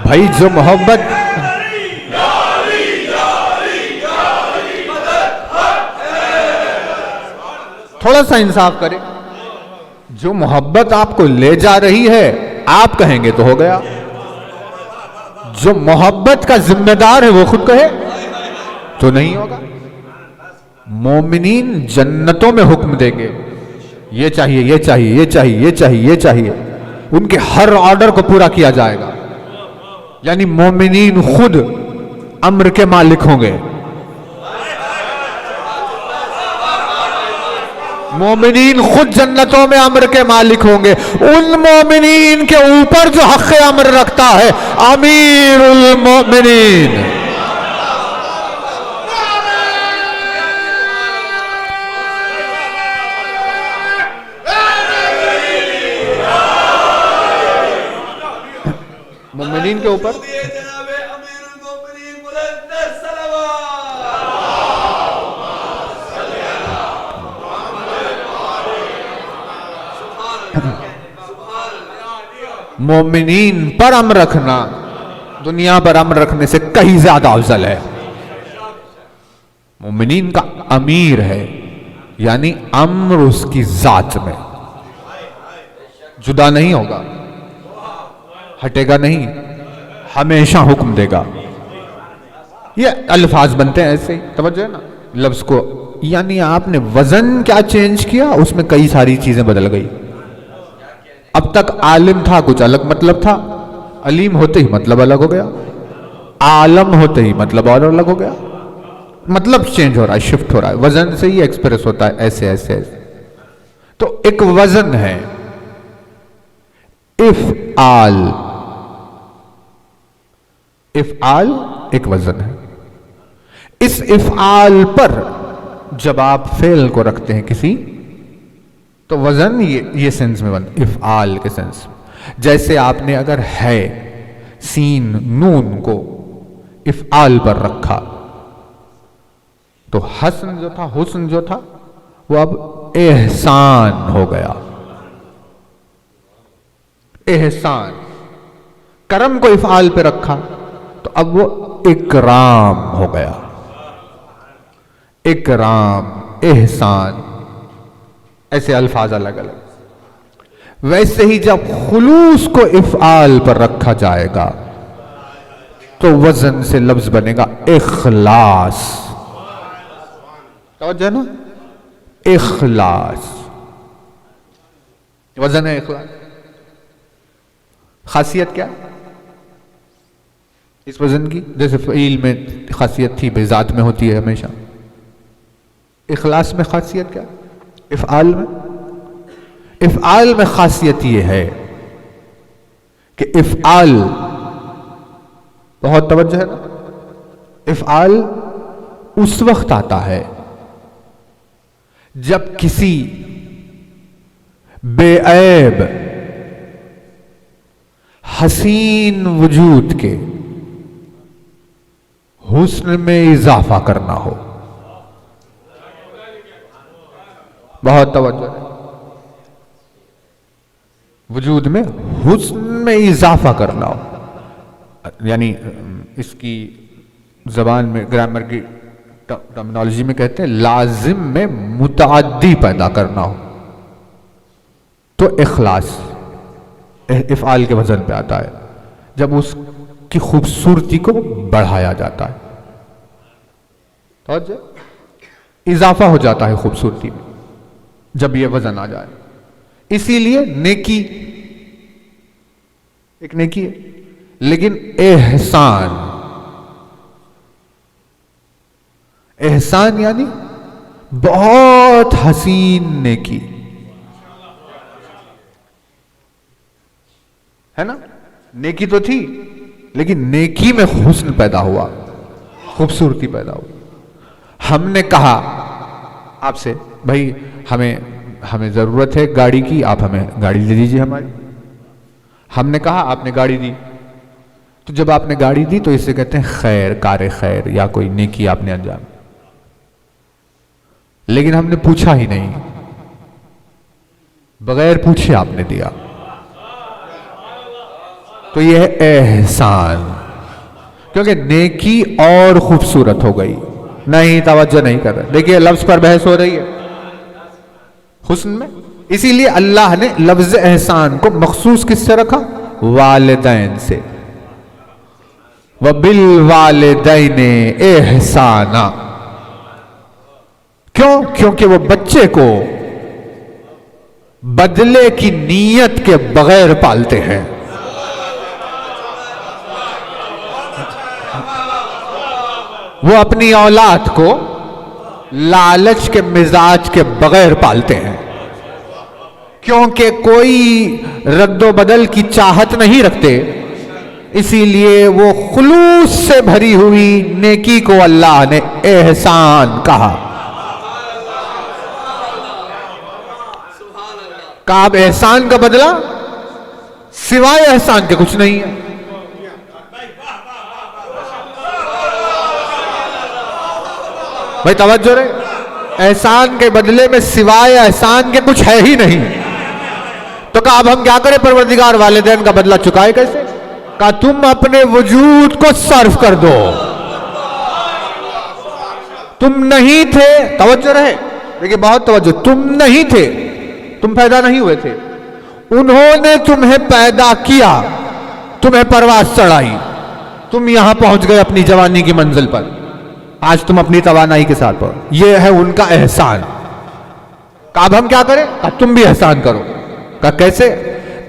Speaker 2: بھائی جو محبت تھوڑا سا انصاف کرے، جو محبت آپ کو لے جا رہی ہے آپ کہیں گے تو ہو گیا. جو محبت کا ذمہ دار ہے وہ خود کہے تو نہیں ہوگا. مومنین جنتوں میں حکم دیں گے یہ چاہیے یہ چاہیے یہ چاہیے یہ چاہیے یہ چاہیے. ان کے ہر آرڈر کو پورا کیا جائے گا. یعنی مومنین خود امر کے مالک ہوں گے. مومنین خود جنتوں میں امر کے مالک ہوں گے. ان مومنین کے اوپر جو حق امر رکھتا ہے امیر المومنین. مومنین کے اوپر مومنین پر امر رکھنا دنیا پر امر رکھنے سے کہیں زیادہ افضل ہے. مومنین کا امیر ہے یعنی امر اس کی ذات میں، جدا نہیں ہوگا، ہٹے گا نہیں، ہمیشہ حکم دے گا. یہ الفاظ بنتے ہیں ایسے ہی، توجہ ہے نا لفظ کو، یعنی آپ نے وزن کیا چینج کیا اس میں کئی ساری چیزیں بدل گئی. اب تک عالم تھا کچھ الگ مطلب تھا، علیم ہوتے ہی مطلب الگ ہو گیا، عالم ہوتے ہی مطلب اور الگ ہو گیا. مطلب چینج ہو رہا ہے، شفٹ ہو رہا ہے، وزن سے ہی ایکسپریس ہوتا ہے ایسے ایسے ایسے. تو ایک وزن ہے افعال، افعال ایک وزن ہے. اس افعال پر جب آپ فعل کو رکھتے ہیں کسی تو وزن یہ سینس میں بنتا، افعال کے سینس. جیسے آپ نے اگر ہے سین نون کو افعال پر رکھا تو حسن جو تھا، حسن جو تھا وہ اب احسان ہو گیا. احسان. کرم کو افعال پہ رکھا تو اب وہ اکرام ہو گیا. اکرام، احسان، ایسے الفاظ الگ الگ. ویسے ہی جب خلوص کو افعال پر رکھا جائے گا تو وزن سے لفظ بنے گا اخلاص. توجہ نا، اخلاص وزن ہے اخلاص. خاصیت کیا اس وزن کی؟ جیسے فعیل میں خاصیت تھی، بے ذات میں ہوتی ہے ہمیشہ. اخلاص میں خاصیت کیا؟ افعال میں، افعال میں خاصیت یہ ہے کہ افعال، بہت توجہ ہے نا، افعال اس وقت آتا ہے جب کسی بے عیب حسین وجود کے حسن میں اضافہ کرنا ہو. بہت توجہ ہے. وجود میں حسن میں اضافہ کرنا ہو، یعنی اس کی زبان میں گرامر کی ٹرمنالوجی میں کہتے ہیں لازم میں متعدی پیدا کرنا ہو تو اخلاص افعال کے وزن پہ آتا ہے. جب اس کی خوبصورتی کو بڑھایا جاتا ہے، توجہ، اضافہ ہو جاتا ہے خوبصورتی میں جب یہ وزن آ جائے. اسی لیے نیکی ایک نیکی ہے، لیکن احسان، احسان یعنی بہت حسین نیکی ہے نا. نیکی تو تھی لیکن نیکی میں حسن پیدا ہوا، خوبصورتی پیدا ہوئی. ہم نے کہا آپ سے بھائی ہمیں ضرورت ہے گاڑی کی، آپ ہمیں گاڑی دے دیجیے ہماری. ہم نے کہا، آپ نے گاڑی دی، تو جب آپ نے گاڑی دی تو اسے کہتے ہیں خیر، کار خیر، یا کوئی نیکی آپ نے انجام. لیکن ہم نے پوچھا ہی نہیں، بغیر پوچھے آپ نے دیا، تو یہ ہے احسان. کیونکہ نیکی اور خوبصورت ہو گئی. نہیں، توجہ نہیں کر رہے. دیکھیے لفظ پر بحث ہو رہی ہے حسن میں. اسی لیے اللہ نے لفظ احسان کو مخصوص کس سے رکھا؟ والدین سے. وَبِالْوَالِدَيْنِ إِحْسَانًا. کیوں؟ کیونکہ وہ بچے کو بدلے کی نیت کے بغیر پالتے ہیں. وہ اپنی اولاد کو لالچ کے مزاج کے بغیر پالتے ہیں، کیونکہ کوئی رد و بدل کی چاہت نہیں رکھتے. اسی لیے وہ خلوص سے بھری ہوئی نیکی کو اللہ نے احسان کہا. کہا اب احسان کا بدلہ سوائے احسان کے کچھ نہیں ہے. بھائی توجہ رہے، احسان کے بدلے میں سوائے احسان کے کچھ ہے ہی نہیں. تو کہا اب ہم کیا کریں پروردگار، والدین کا بدلہ چکائے کیسے؟ کہا تم اپنے وجود کو صرف کر دو. تم نہیں تھے، توجہ رہے، دیکھیں بہت توجہ، تم نہیں تھے، تم پیدا نہیں ہوئے تھے، انہوں نے تمہیں پیدا کیا، تمہیں پرواز چڑھائی، تم یہاں پہنچ گئے اپنی جوانی کی منزل پر، آج تم اپنی توانائی کے ساتھ پہنچ، یہ ہے ان کا احسان. کہا اب ہم کیا کریں؟ کہا تم بھی احسان کرو. کہا کیسے؟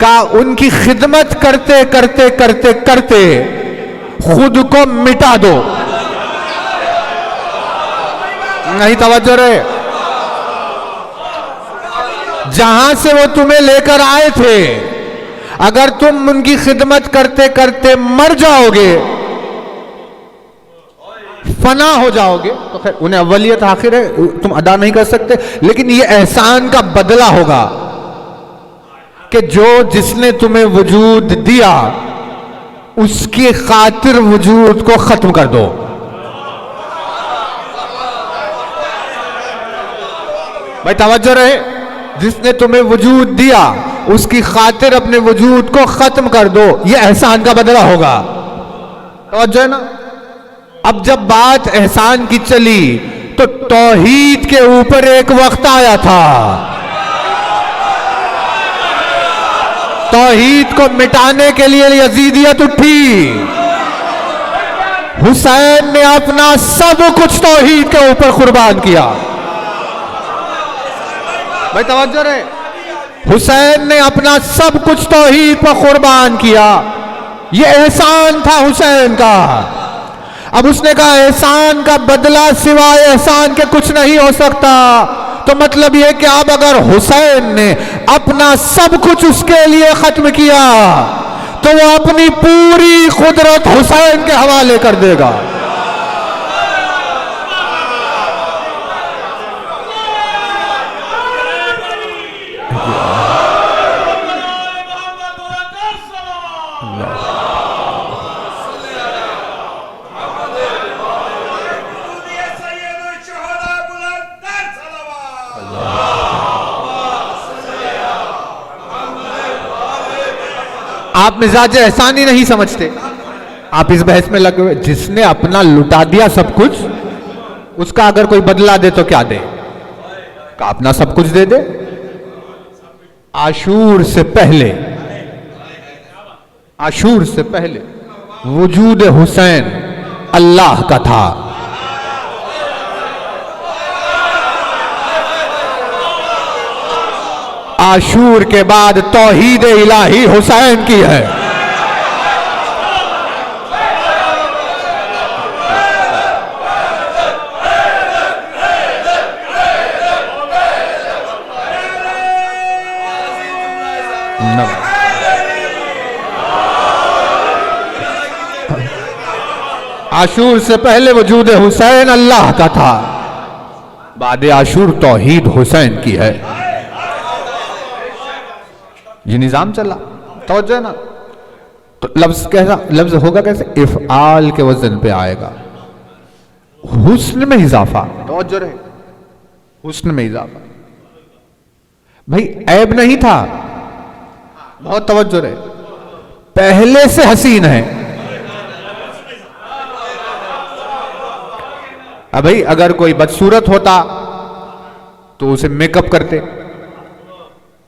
Speaker 2: کہا ان کی خدمت کرتے کرتے کرتے کرتے خود کو مٹا دو. نہیں توجہ رہے، جہاں سے وہ تمہیں لے کر آئے تھے اگر تم ان کی خدمت کرتے کرتے مر جاؤ گے، فنا ہو جاؤ گے، تو خیر انہیں اولیت آخر ہے، تم ادا نہیں کر سکتے، لیکن یہ احسان کا بدلہ ہوگا کہ جو جس نے تمہیں وجود دیا اس کی خاطر وجود کو ختم کر دو. بھائی توجہ رہے، جس نے تمہیں وجود دیا اس کی خاطر اپنے وجود کو ختم کر دو، یہ احسان کا بدلہ ہوگا. توجہ ہے نا؟ اب جب بات احسان کی چلی تو توحید کے اوپر ایک وقت آیا تھا، توحید کو مٹانے کے لیے یزیدیت اٹھی، حسین نے اپنا سب کچھ توحید کے اوپر قربان کیا. بھائی توجہ رہے، حسین نے اپنا سب کچھ توحید پر قربان کیا، یہ احسان تھا حسین کا. اب اس نے کہا احسان کا بدلہ سوائے احسان کے کچھ نہیں ہو سکتا، تو مطلب یہ کہ اب اگر حسین نے اپنا سب کچھ اس کے لیے ختم کیا تو وہ اپنی پوری قدرت حسین کے حوالے کر دے گا. آپ مزاج احسانی نہیں سمجھتے، آپ اس بحث میں لگے ہوئے، جس نے اپنا لٹا دیا سب کچھ اس کا اگر کوئی بدلہ دے تو کیا دے؟ کہ اپنا سب کچھ دے دے. عاشور سے پہلے وجود حسین اللہ کا تھا. عاشور کے بعد توحید الہی حسین کی ہے. عاشور سے پہلے وجود حسین اللہ کا تھا، بعد عاشور توحید حسین کی ہے. یہ نظام چلا. توجہ ہے نا؟ تو لفظ ہوگا کیسے؟ افعال کے وزن پہ آئے گا، حسن میں اضافہ. توجہ رہے، حسن میں اضافہ. بھائی عیب نہیں تھا، بہت توجہ رہے، پہلے سے حسین ہے. اب بھائی اگر کوئی بدصورت ہوتا تو اسے میک اپ کرتے،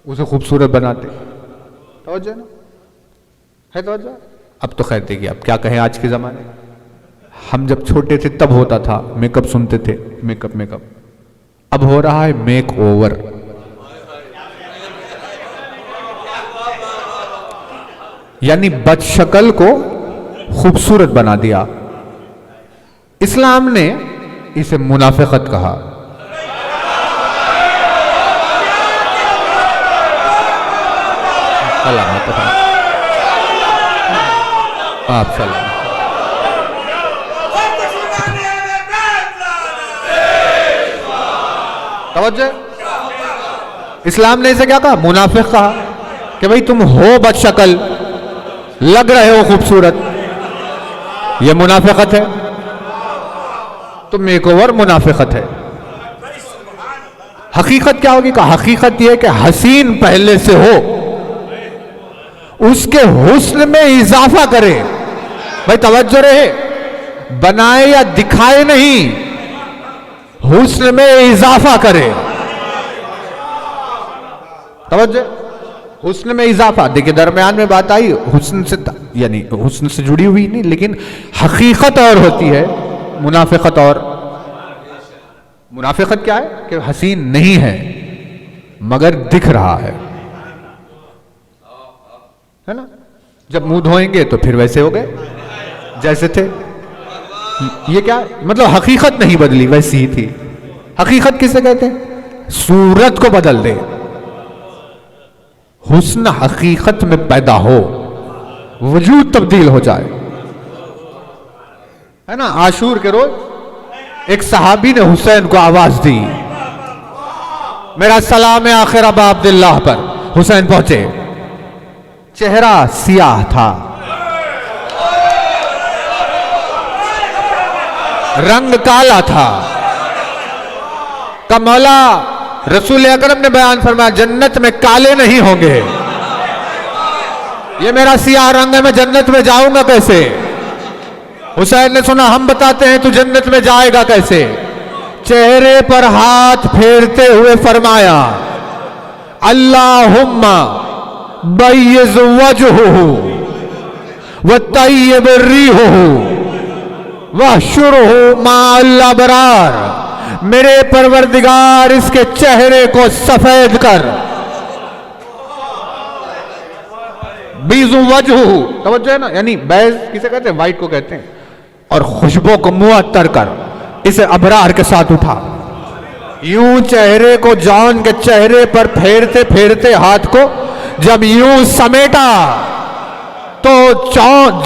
Speaker 2: اسے خوبصورت بناتے. توجہ نا ہے توجہ. اب تو خیر دیکھیے اب کیا کہیں، آج کے زمانے ہم جب چھوٹے تھے تب ہوتا تھا میک اپ، سنتے تھے میک اپ میک اپ، اب ہو رہا ہے میک اوور. یعنی بد شکل کو خوبصورت بنا دیا. اسلام نے اسے منافقت کہا. آپ سلام. توجہ، اسلام نے اسے کیا کہا؟ منافق کہا. کہ بھئی تم ہو بد شکل، لگ رہے ہو خوبصورت، یہ منافقت ہے. تو میک اوور منافقت ہے. حقیقت کیا ہوگی؟ کہ حقیقت یہ کہ حسین پہلے سے ہو اس کے حسن میں اضافہ کرے. بھائی توجہ رہے، بنائے یا دکھائے نہیں، حسن میں اضافہ کرے. توجہ، حسن میں اضافہ. دیکھیں درمیان میں بات آئی حسن سے، یعنی حسن سے جڑی ہوئی نہیں، لیکن حقیقت اور ہوتی ہے، منافقت اور. منافقت کیا ہے کہ حسین نہیں ہے مگر دکھ رہا ہے نا. جب منہ دھوئیں گے تو پھر ویسے ہو گئے جیسے تھے. یہ کیا ہے؟ مطلب حقیقت نہیں بدلی، ویسی ہی تھی. حقیقت کسے کہتے ہیں؟ صورت کو بدل دے. حسن حقیقت میں پیدا ہو، وجود تبدیل ہو جائے، ہے نا. عاشور کے روز ایک صحابی نے حسین کو آواز دی، میرا سلام آخر ابا عبداللہ پر. حسین پہنچے، چہرہ سیاہ تھا، رنگ کالا تھا. کہ مولا رسول اکرم نے بیان فرمایا جنت میں کالے نہیں ہوں گے. یہ میرا سیاہ رنگ ہے، میں جنت میں جاؤں گا کیسے؟ حسین نے سنا ہم بتاتے ہیں تو جنت میں جائے گا کیسے. چہرے پر ہاتھ پھیرتے ہوئے فرمایا اللہم بیض وجہہ وطیب ریحہ واحشرہ مع الابرار. میرے پروردگار اس کے چہرے کو سفید کر. بیض وجہہ، توجہ ہے نا، یعنی بیض کسے کہتے ہیں؟ وائٹ کو کہتے ہیں. اور خوشبو کو معطر کر، اسے ابرار کے ساتھ اٹھا. یوں چہرے کو جان کے چہرے پر پھیرتے پھیرتے ہاتھ کو جب یوں سمیٹا تو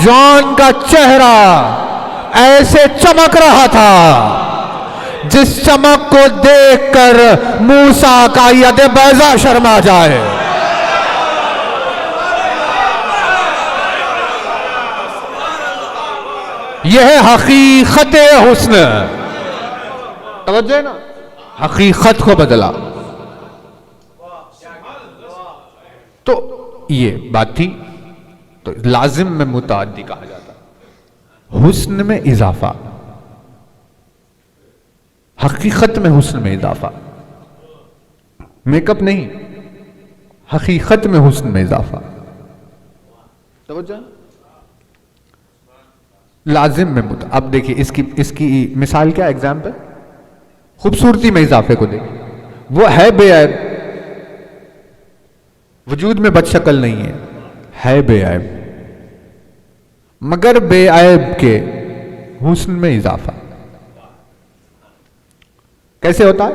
Speaker 2: جان کا چہرہ ایسے چمک رہا تھا جس چمک کو دیکھ کر موسیٰ کا ید بیضا شرما جائے. یہ ہے حقیقت حسن. توجہ ہے نا، حقیقت کو بدلا. تو یہ بات تھی. تو لازم میں متعدی کہا جاتا، حسن میں اضافہ، حقیقت میں حسن میں اضافہ. میک اپ نہیں، حقیقت میں حسن میں اضافہ. توجہ، لازم میں اب دیکھیے اس کی مثال کیا ایگزامپل؟ خوبصورتی میں اضافے کو دیکھیں. وہ ہے بے عیب، وجود میں بد شکل نہیں ہے بے عیب، مگر بے عیب کے حسن میں اضافہ کیسے ہوتا ہے؟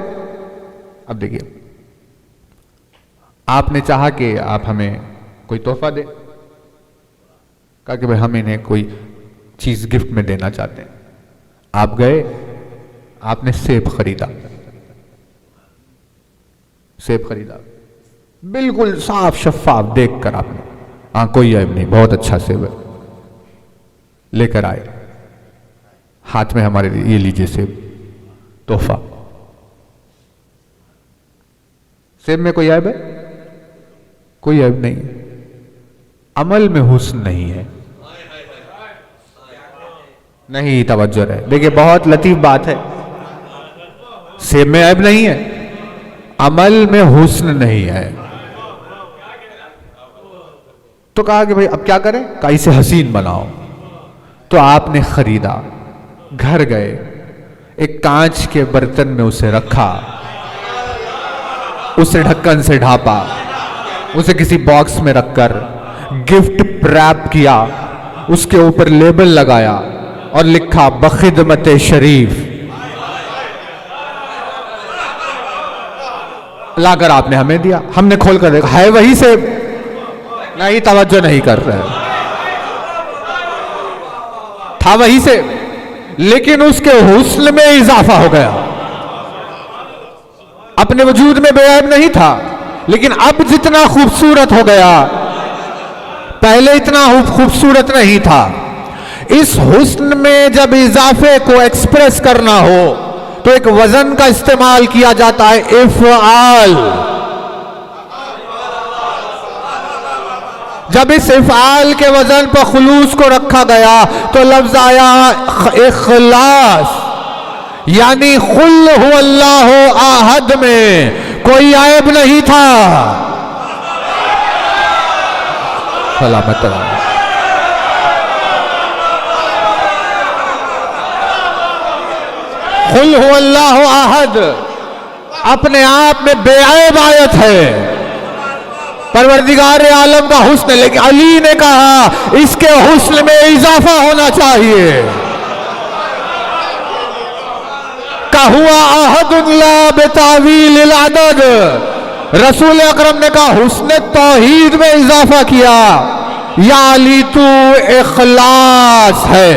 Speaker 2: اب دیکھیے، آپ نے چاہا کہ آپ ہمیں کوئی تحفہ دیں، کہا کہ بھائی ہم انہیں کوئی چیز گفٹ میں دینا چاہتے ہیں. آپ گئے، آپ نے سیب خریدا، بالکل صاف شفاف دیکھ کر آپ نے، ہاں کوئی عیب نہیں، بہت اچھا سیب ہے، لے کر آئے. ہاتھ میں ہمارے لیے یہ لیجئے سیب، تحفہ. سیب میں کوئی عیب ہے؟ کوئی عیب نہیں. عمل میں حسن نہیں ہے. نہیں، توجہ رہے. دیکھیں بہت لطیف بات ہے، سیب میں عیب نہیں ہے، عمل میں حسن نہیں ہے. تو کہا کہ بھئی اب کیا کریں؟ کہا اسے حسین بناؤ. تو آپ نے خریدا، گھر گئے، ایک کانچ کے برتن میں اسے رکھا، اسے ڈھکن سے ڈھانپا، اسے کسی باکس میں رکھ کر گفٹ ریپ کیا، اس کے اوپر لیبل لگایا اور لکھا بخدمت شریف. لا کر آپ نے ہمیں دیا. ہم نے کھول کر دیکھا ہے وہی سے، نہیں توجہ نہیں کر رہے، تھا وہی سے، لیکن اس کے حسن میں اضافہ ہو گیا. اپنے وجود میں بے عیب نہیں تھا، لیکن اب جتنا خوبصورت ہو گیا، پہلے اتنا خوبصورت نہیں تھا. اس حسن میں جب اضافے کو ایکسپریس کرنا ہو تو ایک وزن کا استعمال کیا جاتا ہے، افعال. جب اس افعال کے وزن پر خلوص کو رکھا گیا تو لفظ آیا اخلاص، یعنی قل هو اللہ احد میں کوئی عیب نہیں تھا. سلامت رہا. قل هو اللہ احد اپنے آپ میں بے عیب آیت ہے، پروردگار عالم کا حسن. لیکن علی نے کہا اس کے حسن میں اضافہ ہونا چاہیے. کہ ہوا احد لا بتاویل العدد، رسول اکرم نے کہا حسن توحید میں اضافہ کیا. یا علی تو اخلاص ہے.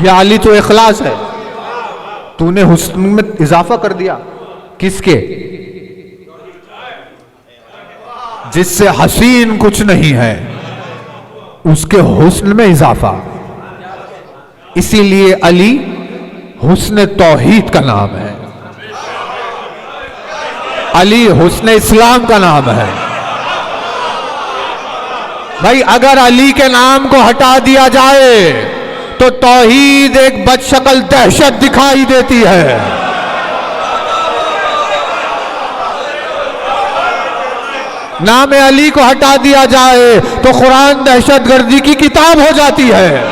Speaker 2: یا علی تو اخلاص ہے. تو نے حسن میں اضافہ کر دیا. کس کے؟ جس سے حسین کچھ نہیں ہے اس کے حسن میں اضافہ. اسی لیے علی حسن توحید کا نام ہے، علی حسن اسلام کا نام ہے. بھائی اگر علی کے نام کو ہٹا دیا جائے تو توحید ایک بدشکل دہشت دکھائی دیتی ہے. نام علی کو ہٹا دیا جائے تو قرآن دہشت گردی کی کتاب ہو جاتی ہے.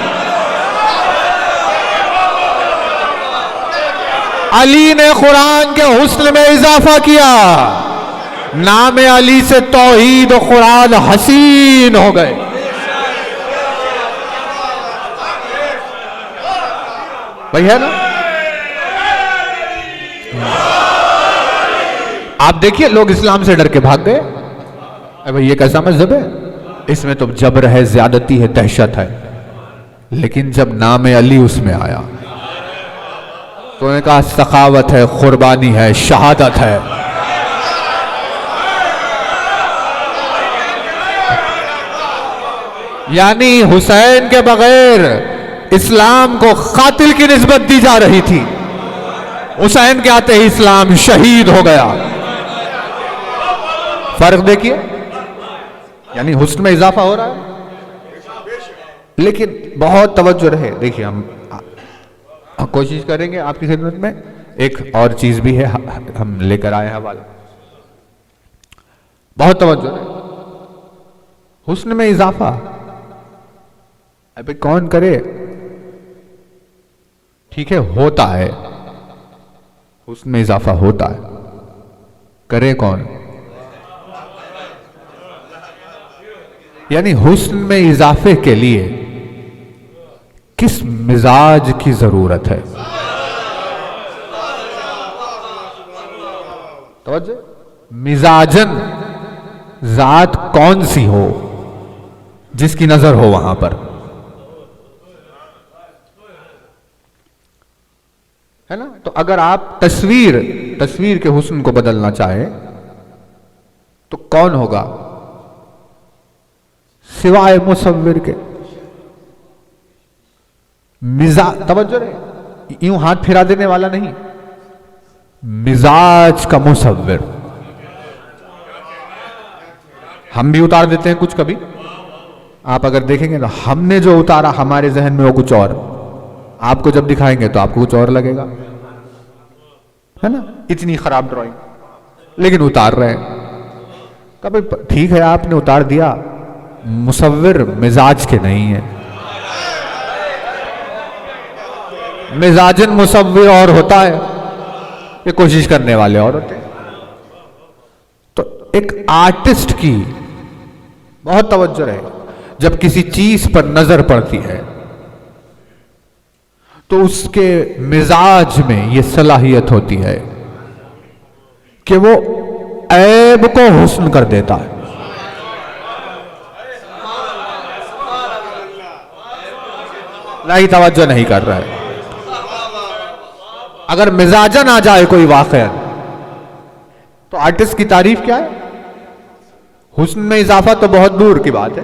Speaker 2: علی نے قرآن کے حسن میں اضافہ کیا. نام علی سے توحید و قرآن حسین ہو گئے. بھائی ہے نا؟ آپ دیکھیے لوگ اسلام سے ڈر کے بھاگ گئے. بھائی یہ کیسا مذہب ہے؟ اس میں تو جبر ہے، زیادتی ہے، دہشت ہے. لیکن جب نام علی اس میں آیا تو انہوں نے کہا سخاوت ہے، قربانی ہے، شہادت ہے. یعنی حسین کے بغیر اسلام کو قاتل کی نسبت دی جا رہی تھی. حسین کے آتے ہی اسلام شہید ہو گیا. فرق دیکھیے، یعنی حسن میں اضافہ ہو رہا ہے. لیکن بہت توجہ رہے. دیکھیے ہم کوشش کریں گے آپ کی خدمت میں. ایک اور چیز بھی ہے ہم لے کر آئے حوالہ. بہت توجہ رہے. حسن میں اضافہ ابھی کون کرے؟ ٹھیک ہے ہوتا ہے، حسن میں اضافہ ہوتا ہے، کرے کون؟ یعنی حسن میں اضافے کے لیے کس مزاج کی ضرورت ہے؟ توجہ. مزاجن ذات کون سی ہو جس کی نظر ہو وہاں پر، ہے نا؟ تو اگر آپ تصویر کے حسن کو بدلنا چاہیں تو کون ہوگا سوائے مصور کے؟ توجہ رہے، یوں ہاتھ پھرا دینے والا نہیں، مزاج کا مصور. ہم بھی اتار دیتے ہیں کچھ کبھی. آپ اگر دیکھیں گے تو ہم نے جو اتارا ہمارے ذہن میں وہ کچھ اور، آپ کو جب دکھائیں گے تو آپ کو کچھ اور لگے گا، ہے نا؟ اتنی خراب ڈرائنگ لیکن اتار رہے ہیں. کبھی ٹھیک ہے آپ نے اتار دیا، مصور مزاج کے نہیں ہے. مزاجن مصور اور ہوتا ہے، یہ کوشش کرنے والے اور ہوتے ہیں. تو ایک آرٹسٹ کی بہت توجہ رہے، جب کسی چیز پر نظر پڑتی ہے تو اس کے مزاج میں یہ صلاحیت ہوتی ہے کہ وہ عیب کو حسن کر دیتا ہے. نہیں توجہ نہیں کر رہا ہے. اگر مزاجن آ جائے کوئی واقعہ تو آرٹسٹ کی تعریف کیا ہے؟ حسن میں اضافہ تو بہت دور کی بات ہے،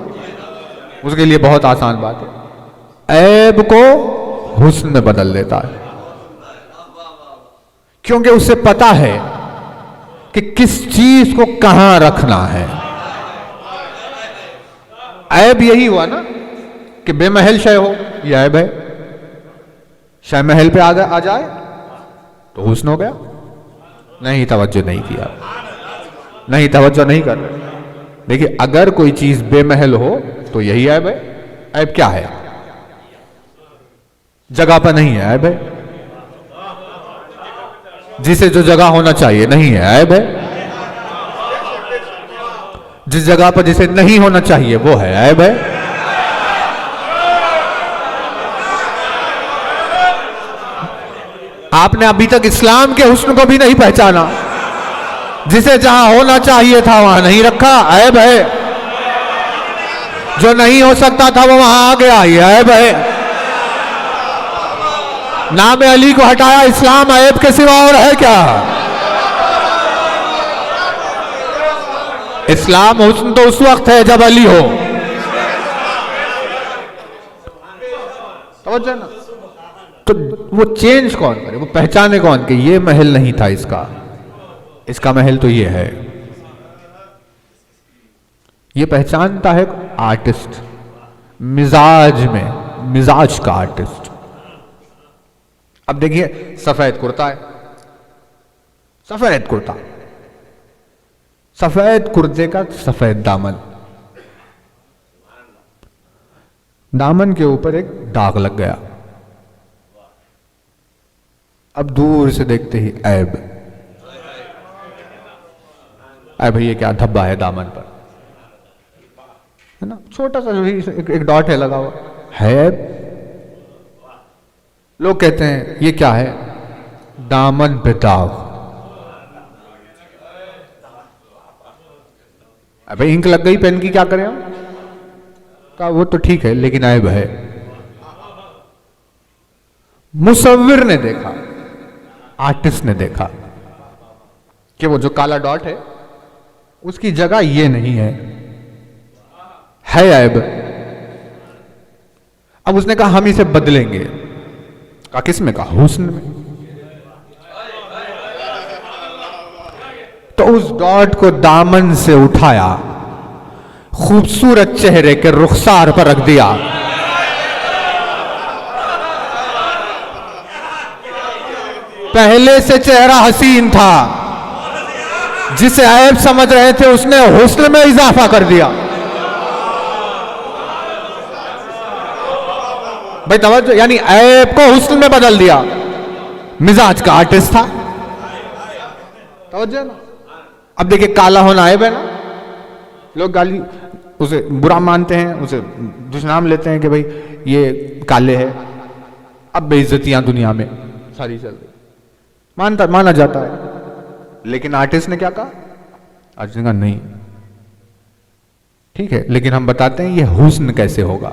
Speaker 2: اس کے لیے بہت آسان بات ہے. عیب کو حسن میں بدل دیتا ہے، کیونکہ اسے پتا ہے کہ کس چیز کو کہاں رکھنا ہے۔ عیب یہی ہوا نا کہ بے محل شے ہو، یہ عیب ہے۔ شے محل پہ آ جائے تو حسن ہو گیا۔ نہیں توجہ نہیں کیا، نہیں توجہ نہیں کر رہے۔ دیکھیے اگر کوئی چیز بے محل ہو تو یہی عیب ہے۔ عیب کیا ہے؟ جگہ پر نہیں ہے، عیب ہے۔ جسے جو جگہ ہونا چاہیے نہیں ہے، عیب ہے۔ جس جگہ پر جسے نہیں ہونا چاہیے وہ ہے، عیب ہے۔ آپ نے ابھی تک اسلام کے حسن کو بھی نہیں پہچانا، جسے جہاں ہونا چاہیے تھا وہاں نہیں رکھا، عیب ہے۔ جو نہیں ہو سکتا تھا وہ وہاں آ گیا، یہ عیب ہے۔ نام علی کو ہٹایا، اسلام عیب کے سوا اور ہے کیا؟ اسلام حسن تو اس وقت ہے جب علی ہو۔ توجہ نا؟ تو وہ چینج کون کرے، وہ پہچانے کون کہ یہ محل نہیں تھا اس کا محل تو یہ ہے۔ یہ پہچانتا ہے آرٹسٹ، مزاج کا آرٹسٹ۔ اب دیکھیے سفید کرتا ہے، سفید کرتا، سفید کرتے کا سفید دامن کے اوپر ایک داغ لگ گیا۔ اب دور سے دیکھتے ہی عیب، اے بھئی یہ کیا دھبا ہے دامن پر، ہے نا؟ چھوٹا سا ایک ڈاٹ ہے لگا ہوا، ہے عیب۔ لوگ کہتے ہیں یہ کیا ہے؟ دامن پہ داغ۔ بھئی انک لگ گئی پین کی، کیا کریں ہم؟ کہا وہ تو ٹھیک ہے لیکن عیب ہے۔ مصور نے دیکھا، آرٹسٹ نے دیکھا کہ وہ جو کالا ڈاٹ ہے اس کی جگہ یہ نہیں ہے عیب۔ اب اس نے کہا ہم اسے بدلیں گے۔ کہا کس میں؟ کہا حسن میں۔ تو اس ڈاٹ کو دامن سے اٹھایا، خوبصورت چہرے کے رخسار پر رکھ دیا۔ پہلے سے چہرہ حسین تھا، جسے عیب سمجھ رہے تھے اس نے حسن میں اضافہ کر دیا۔ بھائی توجہ، یعنی عیب کو حسن میں بدل دیا۔ مزاج کا آرٹسٹ تھا۔ توجہ نا؟ اب دیکھیں کالا ہونا عیب ہے نا، لوگ گالی اسے برا مانتے ہیں، اسے دشنام لیتے ہیں کہ بھائی یہ کالے ہے۔ اب بے عزتیاں دنیا میں ساری چل رہی، مانا جاتا ہے۔ لیکن آرٹسٹ نے کیا کہا؟ آرٹسٹ نے کہا نہیں ٹھیک ہے، لیکن ہم بتاتے ہیں یہ حسن کیسے ہوگا،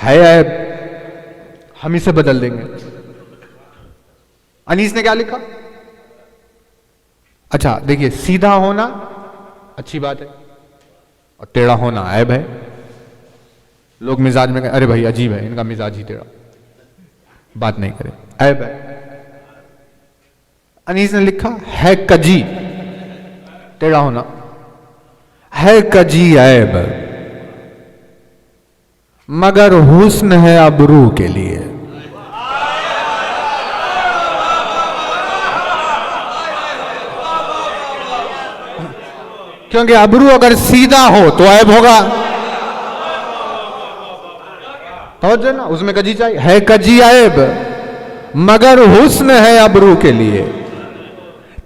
Speaker 2: ہے عیب، ہم اسے بدل دیں گے۔ انیس نے کیا لکھا؟ اچھا دیکھیے، سیدھا ہونا اچھی بات ہے اور ٹیڑھا ہونا عیب ہے۔ لوگ مزاج میں کہیں ارے بھائی عجیب ہے، ان کا مزاج ہی ٹیڑھا، بات نہیں کرے، عیب ہے۔ انیس نے لکھا ہے کجی، ٹیڑھا ہونا ہے کجی عیب، مگر حسن ہے ابرو کے لیے۔ کیونکہ ابرو اگر سیدھا ہو تو عیب ہوگا۔ توجہ نا، اس میں کجی چاہیے، ہے کجی عیب مگر حسن ہے ابرو کے لیے،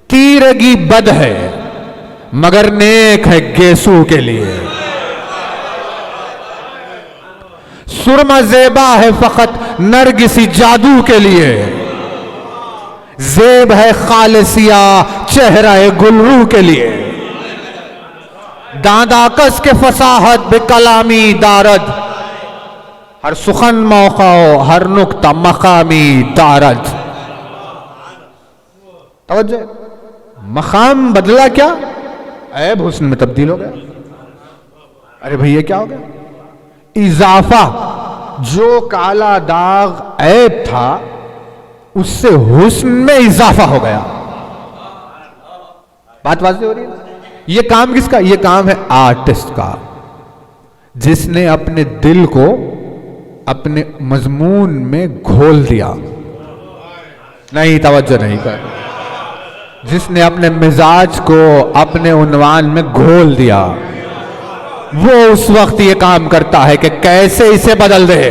Speaker 2: تیرگی بد ہے مگر نیک ہے گیسو کے لیے، سرما زیبا ہے فقط نرگسی جادو کے لیے، زیب ہے خالصیہ چہرہ گلرو کے لیے، دانداکس کے فصاحت بے کلامی دارد، ہر سخن موقع ہر نقطہ مقامی دارد۔ توجہ، مقام بدلا کیا؟ عیب حسن میں تبدیل ہو گیا۔ ارے بھئی یہ کیا ہو گیا؟ اضافہ، جو کالا داغ عیب تھا اس سے حسن میں اضافہ ہو گیا. بات واضح ہو رہی ہے؟ یہ کام کس کا؟ یہ کام ہے آرٹسٹ کا، جس نے اپنے دل کو اپنے مضمون میں گھول دیا. نہیں، توجہ نہیں کر. جس نے اپنے مزاج کو اپنے عنوان میں گھول دیا، وہ اس وقت یہ کام کرتا ہے کہ کیسے اسے بدل دے.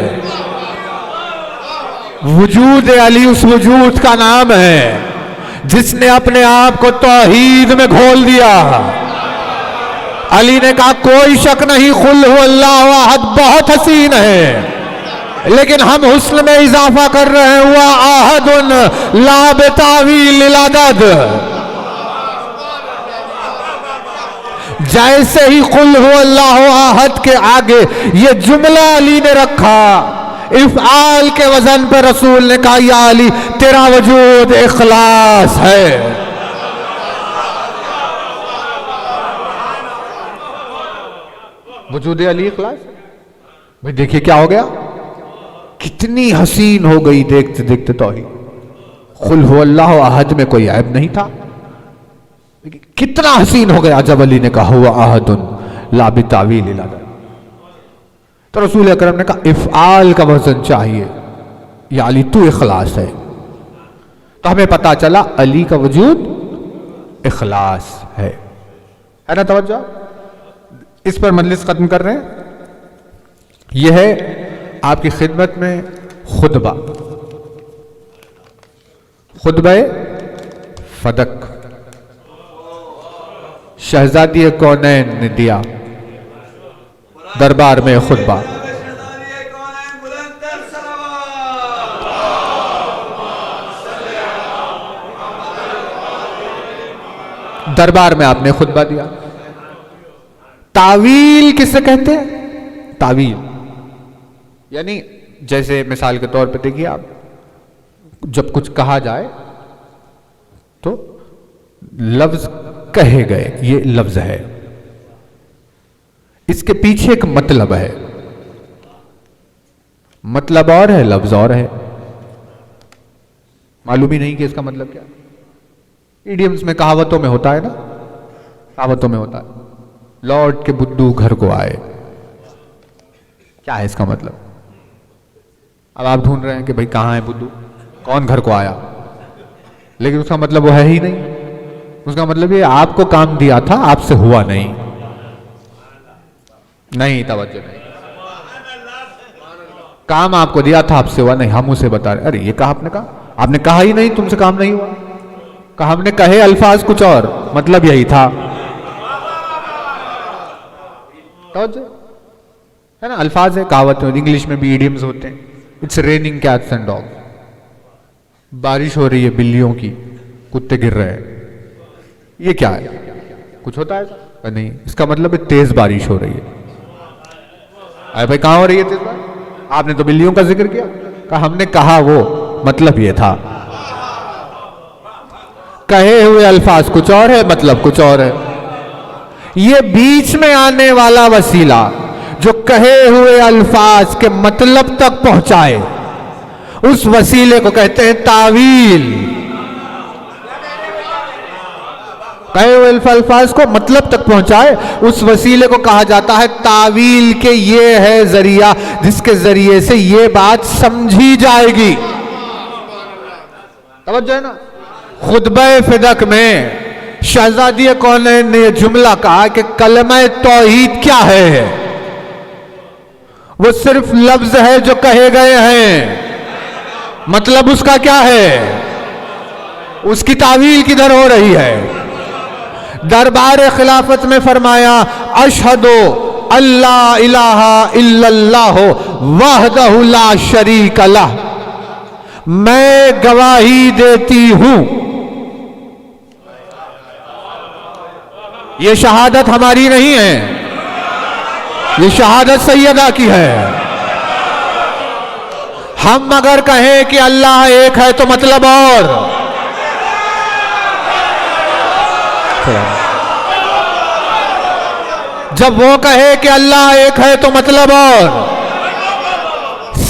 Speaker 2: وجود علی اس وجود کا نام ہے جس نے اپنے آپ کو توحید میں گھول دیا. علی نے کہا کوئی شک نہیں، قل هو اللہ احد بہت حسین ہے، لیکن ہم حسن میں اضافہ کر رہے ہیں، ہوا احد لا بتاویل العدد. جیسے ہی قل هو اللہ احد کے آگے یہ جملہ علی نے رکھا، افعال کے وزن پہ رسول نے کہا یا علی تیرا وجود اخلاص ہے. وجود علی اخلاص. بھئی دیکھیے کیا ہو گیا، کتنی حسین ہو گئی دیکھتے دیکھتے توحید. قل هو اللہ احد میں کوئی عیب نہیں تھا، کتنا حسین ہو گیا جب علی نے کہا ہوا احد لا بتاویل العدد. تو رسول اکرم نے کہا افعال کا وزن چاہیے، یا علی تو اخلاص ہے. تو ہمیں پتا چلا علی کا وجود اخلاص ہے نا؟ توجہ. اس پر مجلس ختم کر رہے ہیں. یہ ہے آپ کی خدمت میں خطبہ، خطبہ فدق، شہزادی کونین نے دیا دربار میں خطبہ. دربار میں آپ نے خطبہ دیا. تعویل کس سے کہتے ہیں؟ تعویل یعنی جیسے مثال کے طور پہ دیکھیے، آپ جب کچھ کہا جائے تو لفظ کہے گئے، یہ لفظ ہے، اس کے پیچھے ایک مطلب ہے، مطلب اور ہے، لفظ اور ہے. معلوم ہی نہیں کہ اس کا مطلب کیا. ایڈیمز میں کہاوتوں میں ہوتا ہے نا، کہاوتوں میں ہوتا ہے لوٹ کے بدو گھر کو آئے. کیا ہے اس کا مطلب؟ اب آپ ڈھونڈ رہے ہیں کہ بھئی کہاں ہے بدو، کون گھر کو آیا، لیکن اس کا مطلب وہ ہے ہی نہیں. اس کا مطلب یہ آپ کو کام دیا تھا، آپ سے ہوا نہیں. نہیں، توجہ نہیں. کام آپ کو دیا تھا، آپ سے ہوا نہیں. ہم اسے بتا رہے ارے یہ کہا آپ نے کہا ہی نہیں، تم سے کام نہیں ہوا. کہا ہم نے کہے الفاظ کچھ اور، مطلب یہی تھا. توجہ ہے نا. الفاظ ہے، کہاوت ہے، انگلش میں بھی ایڈیمز ہوتے ہیں. It's raining cats and dog. بارش ہو رہی ہے بلیوں کی، کتے گر رہے ہیں. یہ کیا ہے؟ کچھ ہوتا ہے نہیں. اس کا مطلب ہے تیز بارش ہو رہی ہے. ارے بھائی کہاں ہو رہی ہے تیز بارش؟ آپ نے تو بلیوں کا ذکر کیا. کہا ہم نے کہا وہ مطلب یہ تھا. کہے ہوئے الفاظ کچھ اور ہے، مطلب کچھ اور ہے. یہ بیچ میں آنے والا وسیلہ جو کہے ہوئے الفاظ کے مطلب تک پہنچائے، اس وسیلے کو کہتے ہیں تعویل. کہے ہوئے الفاظ کو مطلب تک پہنچائے، اس وسیلے کو کہا جاتا ہے تعویل. کہ یہ ہے ذریعہ جس کے ذریعے سے یہ بات سمجھی جائے گی. توجہ ہے نا. خطبہ فدق میں شہزادی کونین نے یہ جملہ کہا کہ کلمہ توحید کیا ہے؟ وہ صرف لفظ ہے جو کہے گئے ہیں، مطلب اس کا کیا ہے؟ اس کی تعویل کدھر ہو رہی ہے؟ دربار خلافت میں فرمایا اشہد اللہ الہ الا اللہ وحدہ لا شریک لہ. میں گواہی دیتی ہوں. یہ شہادت ہماری نہیں ہے، یہ شہادت سیدہ کی ہے. ہم اگر کہیں کہ اللہ ایک ہے تو مطلب اور، جب وہ کہے کہ اللہ ایک ہے تو مطلب اور.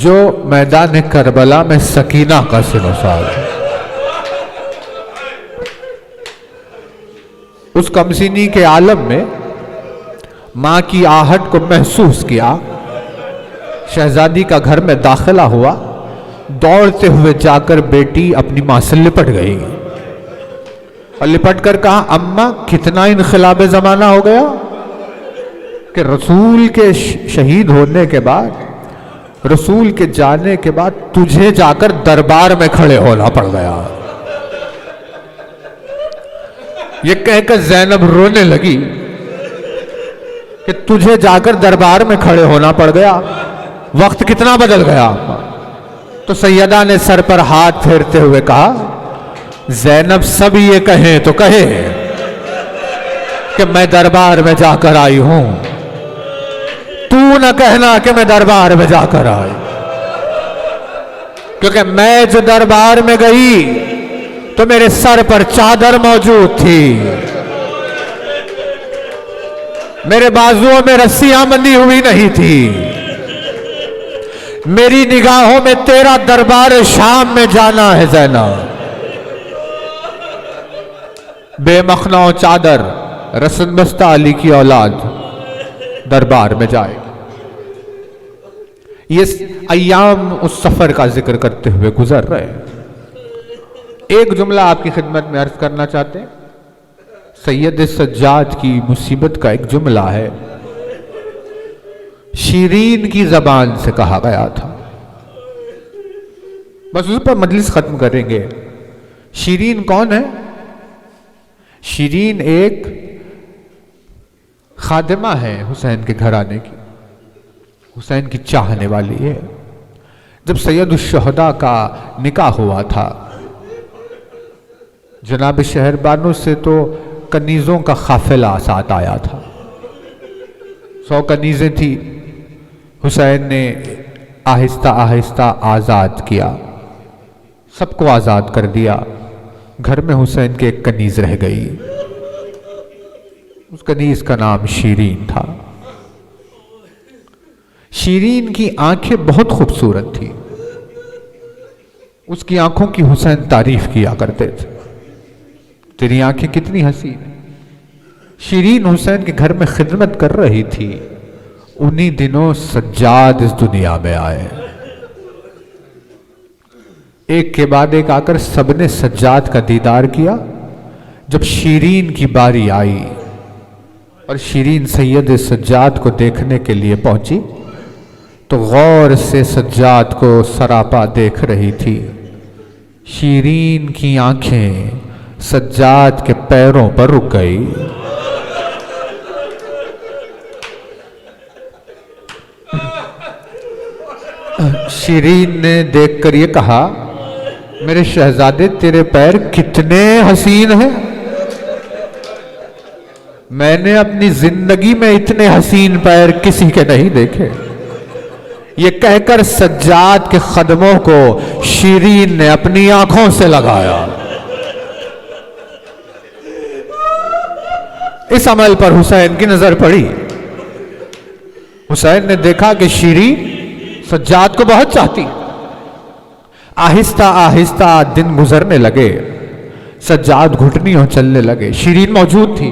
Speaker 2: جو میدان کربلا میں سکینہ کا سنوسار ہے، اس کمسینی کے عالم میں ماں کی آہٹ کو محسوس کیا، شہزادی کا گھر میں داخلہ ہوا، دوڑتے ہوئے جا کر بیٹی اپنی ماں سے لپٹ گئی اور لپٹ کر کہا اماں کتنا انقلاب زمانہ ہو گیا کہ رسول کے شہید ہونے کے بعد، رسول کے جانے کے بعد تجھے جا کر دربار میں کھڑے ہونا پڑ گیا۔ یہ کہہ کر زینب رونے لگی کہ تجھے جا کر دربار میں کھڑے ہونا پڑ گیا، وقت کتنا بدل گیا۔ تو سیدہ نے سر پر ہاتھ پھیرتے ہوئے کہا زینب سب یہ کہیں تو کہے کہ میں دربار میں جا کر آئی ہوں، تو نہ کہنا کہ میں دربار میں جا کر آئی، کیونکہ میں جو دربار میں گئی تو میرے سر پر چادر موجود تھی، میرے بازوؤں میں رسیاں بندھی ہوئی نہیں تھی، میری نگاہوں میں تیرا دربار شام میں جانا ہے زینب۔ بے مخنہ و چادر رسن بستہ علی کی اولاد دربار میں جائے۔ یہ ایام اس سفر کا ذکر کرتے ہوئے گزر رہے ہیں۔ ایک جملہ آپ کی خدمت میں عرض کرنا چاہتے ہیں، سید سجاد کی مصیبت کا ایک جملہ ہے، شیرین کی زبان سے کہا گیا تھا، بس اس پر مجلس ختم کریں گے۔ شیرین کون ہے؟ شیرین ایک خادمہ ہے حسین کے گھرانے کی، حسین کی چاہنے والی ہے۔ جب سید الشہداء کا نکاح ہوا تھا، جناب شہر بانو سے تو کنیزوں کا قافلہ ساتھ آیا تھا، 100 کنیزیں تھی، حسین نے آہستہ آہستہ آزاد کیا، سب کو آزاد کر دیا، گھر میں حسین کے ایک کنیز رہ گئی، اس کنیز کا نام شیرین تھا۔ شیرین کی آنکھیں بہت خوبصورت تھی، اس کی آنکھوں کی حسین تعریف کیا کرتے تھے، تیری آنکھیں کتنی حسین ہیں۔ شیرین حسین کے گھر میں خدمت کر رہی تھی، انہی دنوں سجاد اس دنیا میں آئے، ایک کے بعد ایک آ کر سب نے سجاد کا دیدار کیا۔ جب شیرین کی باری آئی اور شیرین سید سجاد کو دیکھنے کے لیے پہنچی تو غور سے سجاد کو سراپا دیکھ رہی تھی۔ شیرین کی آنکھیں سجاد کے پیروں پر رک گئی۔ شیرین نے دیکھ کر یہ کہا میرے شہزادے تیرے پیر کتنے حسین ہیں، میں نے اپنی زندگی میں اتنے حسین پیر کسی کے نہیں دیکھے۔ یہ کہہ کر سجاد کے قدموں کو شیرین نے اپنی آنکھوں سے لگایا۔ اس عمل پر حسین کی نظر پڑی، حسین نے دیکھا کہ شیرین سجاد کو بہت چاہتی۔ آہستہ آہستہ دن گزرنے لگے، سجاد گھٹنیوں چلنے لگے، شیرین موجود تھی۔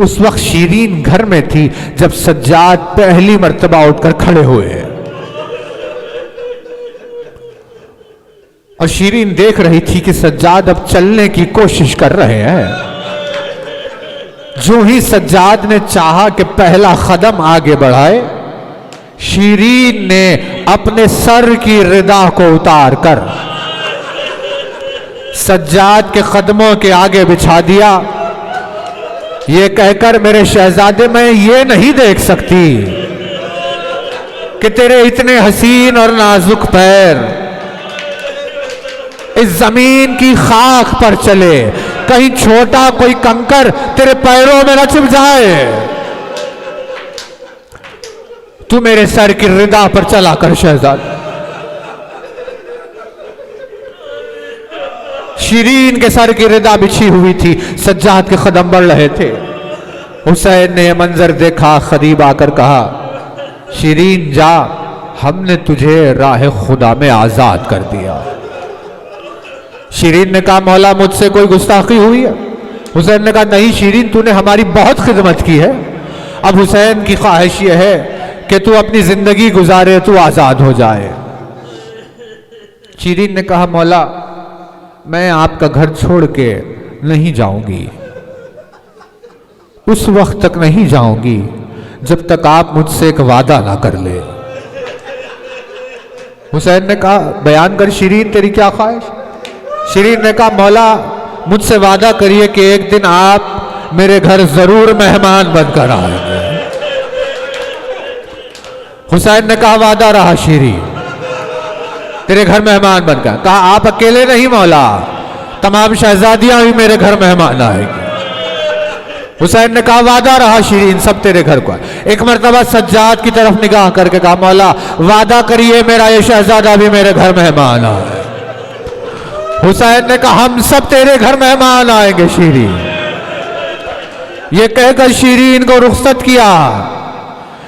Speaker 2: اس وقت شیرین گھر میں تھی جب سجاد پہلی مرتبہ اٹھ کر کھڑے ہوئے اور شیرین دیکھ رہی تھی کہ سجاد اب چلنے کی کوشش کر رہے ہیں۔ جو ہی سجاد نے چاہا کہ پہلا قدم آگے بڑھائے، شیرین نے اپنے سر کی ردا کو اتار کر سجاد کے قدموں کے آگے بچھا دیا، یہ کہہ کر میرے شہزادے میں یہ نہیں دیکھ سکتی کہ تیرے اتنے حسین اور نازک پیر اس زمین کی خاک پر چلے، کہیں چھوٹا کوئی کنکر تیرے پیروں میں نہ چپ جائے، تو میرے سر کی ردا پر چلا کر شہزاد۔ شیرین کے سر کی ردا بچھی ہوئی تھی، سجاد کے قدم بڑھ رہے تھے۔ حسین نے یہ منظر دیکھا، قریب آ کر کہا شیرین جا ہم نے تجھے راہ خدا میں آزاد کر دیا۔ شیرین نے کہا مولا مجھ سے کوئی گستاخی ہوئی ہے؟ حسین نے کہا نہیں شیرین، تو نے ہماری بہت خدمت کی ہے، اب حسین کی خواہش یہ ہے کہ تو اپنی زندگی گزارے، تو آزاد ہو جائے۔ شیرین نے کہا مولا میں آپ کا گھر چھوڑ کے نہیں جاؤں گی، اس وقت تک نہیں جاؤں گی جب تک آپ مجھ سے ایک وعدہ نہ کر لے۔ حسین نے کہا بیان کر شیرین تیری کیا خواہش؟ شیرین نے کہا مولا مجھ سے وعدہ کریے کہ ایک دن آپ میرے گھر ضرور مہمان بن کر آئیں گے۔ حسین نے کہا وعدہ رہا شیرین، تیرے گھر مہمان بن کر۔ کہا آپ اکیلے نہیں مولا، تمام شہزادیاں بھی میرے گھر مہمان آئیں گے۔ حسین نے کہا وعدہ رہا شیرین، سب تیرے گھر کو۔ ایک مرتبہ سجاد کی طرف نگاہ کر کے کہا مولا وعدہ کریے میرا یہ شہزادہ بھی میرے گھر مہمان آئے۔ حسین نے کہا ہم سب تیرے گھر مہمان آئیں گے شیرین۔ یہ کہہ کر شیرین کو رخصت کیا۔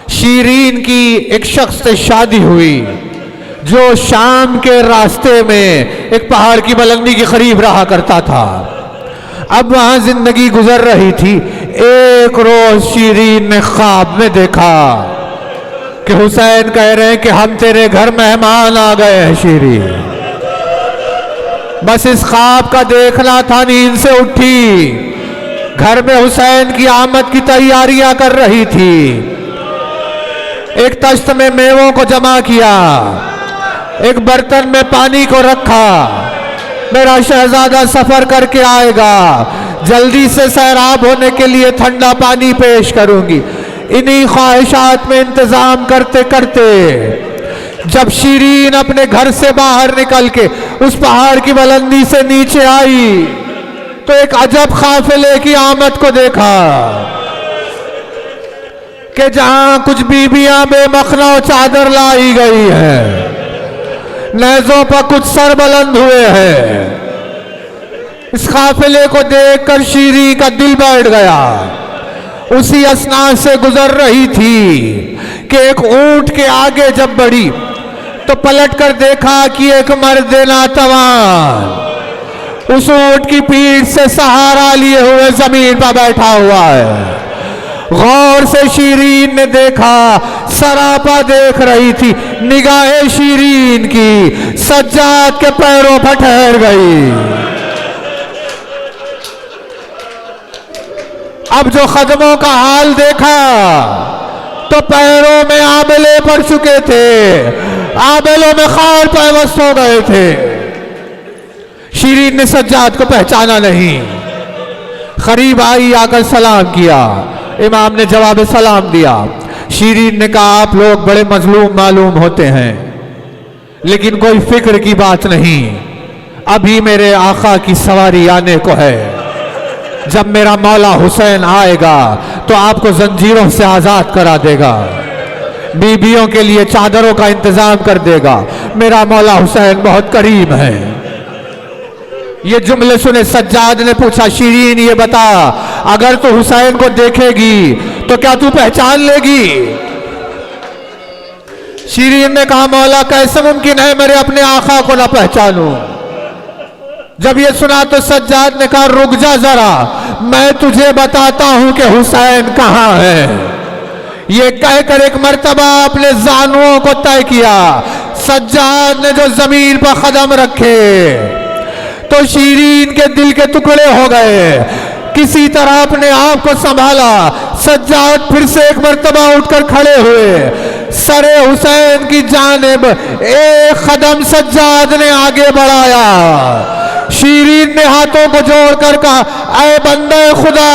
Speaker 2: شیرین کی ایک شخص سے شادی ہوئی جو شام کے راستے میں ایک پہاڑ کی بلندی کے قریب رہا کرتا تھا۔ اب وہاں زندگی گزر رہی تھی۔ ایک روز شیرین نے خواب میں دیکھا کہ حسین کہہ رہے ہیں کہ ہم تیرے گھر مہمان آ گئے ہیں شیرین۔ بس اس خواب کا دیکھنا تھا، نیند سے اٹھی، گھر میں حسین کی آمد کی تیاریاں کر رہی تھی۔ ایک تشت میں میووں کو جمع کیا، ایک برتن میں پانی کو رکھا، میرا شہزادہ سفر کر کے آئے گا، جلدی سے سیراب ہونے کے لیے ٹھنڈا پانی پیش کروں گی۔ انہی خواہشات میں انتظام کرتے کرتے جب شیرین اپنے گھر سے باہر نکل کے اس پہاڑ کی بلندی سے نیچے آئی تو ایک عجب قافلے کی آمد کو دیکھا کہ جہاں کچھ بیبیاں بے مخنا و چادر لائی گئی ہیں، نیزوں پر کچھ سر بلند ہوئے ہیں۔ اس قافلے کو دیکھ کر شیرین کا دل بیٹھ گیا۔ اسی اثناء سے گزر رہی تھی کہ ایک اونٹ کے آگے جب بڑھی تو پلٹ کر دیکھا کہ ایک مرد ناتوان اس اونٹ کی پیٹھ سے سہارا لیے ہوئے زمین پر بیٹھا ہوا ہے۔ غور سے شیرین نے دیکھا، سراپا دیکھ رہی تھی، نگاہ شیرین کی سجاد کے پیروں پر ٹھہر گئی۔ اب جو خدموں کا حال دیکھا تو پیروں میں آبلے پڑ چکے تھے، آبلوں میں خار پیوست ہو گئے تھے۔ شیرین نے سجاد کو پہچانا نہیں، قریب آئی، آ کر سلام کیا۔ امام نے جواب سلام دیا۔ شیرین نے کہا آپ لوگ بڑے مظلوم معلوم ہوتے ہیں، لیکن کوئی فکر کی بات نہیں، ابھی میرے آقا کی سواری آنے کو ہے، جب میرا مولا حسین آئے گا تو آپ کو زنجیروں سے آزاد کرا دے گا، بیویوں کے لیے چادروں کا انتظام کر دے گا، میرا مولا حسین بہت کریم ہے۔ یہ جملے سنے سجاد نے پوچھا شیرین یہ بتا اگر تو حسین کو دیکھے گی تو کیا تو پہچان لے گی؟ شیرین نے کہا مولا کیسے ممکن ہے میرے اپنے آقا کو نہ پہچانوں؟ جب یہ سنا تو سجاد نے کہا رک جا ذرا، میں تجھے بتاتا ہوں کہ حسین کہاں ہے۔ یہ کہہ کر ایک مرتبہ اپنے زانوؤں کو طے کیا۔ سجاد نے جو زمین پر قدم رکھے تو شیرین کے دل کے ٹکڑے ہو گئے، کسی طرح اپنے آپ کو سنبھالا۔ سجاد پھر سے ایک مرتبہ اٹھ کر کھڑے ہوئے، سر حسین کی جانب ایک قدم سجاد نے آگے بڑھایا۔ شیرین نے ہاتھوں کو جوڑ کر کہا اے بندے خدا،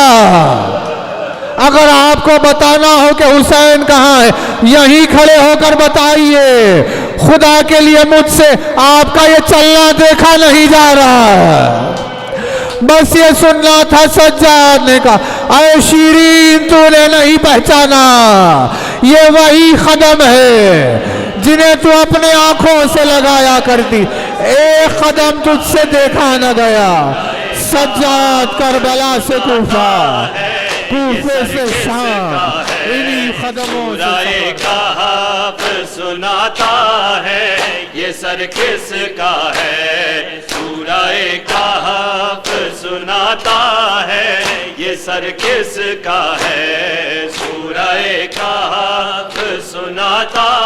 Speaker 2: اگر آپ کو بتانا ہو کہ حسین کہاں ہے یہیں کھڑے ہو کر بتائیے، خدا کے لیے مجھ سے آپ کا یہ چلنا دیکھا نہیں جا رہا۔ بس یہ سننا تھا۔ سجاد نے کہا اے شیرین تو نے نہیں پہچانا، یہ وہی قدم ہے جنہیں تو اپنے آنکھوں سے لگایا کرتی، ایک قدم تجھ سے دیکھا نہ گیا۔ سجاد کربلا سے کوفہ، کوفے سے شام، انہی قدموں سے
Speaker 3: سناتا ہے یہ سر کس کا ہے سورہ کہف سناتا ہے یہ سر کس کا ہے سورہ کہف سناتا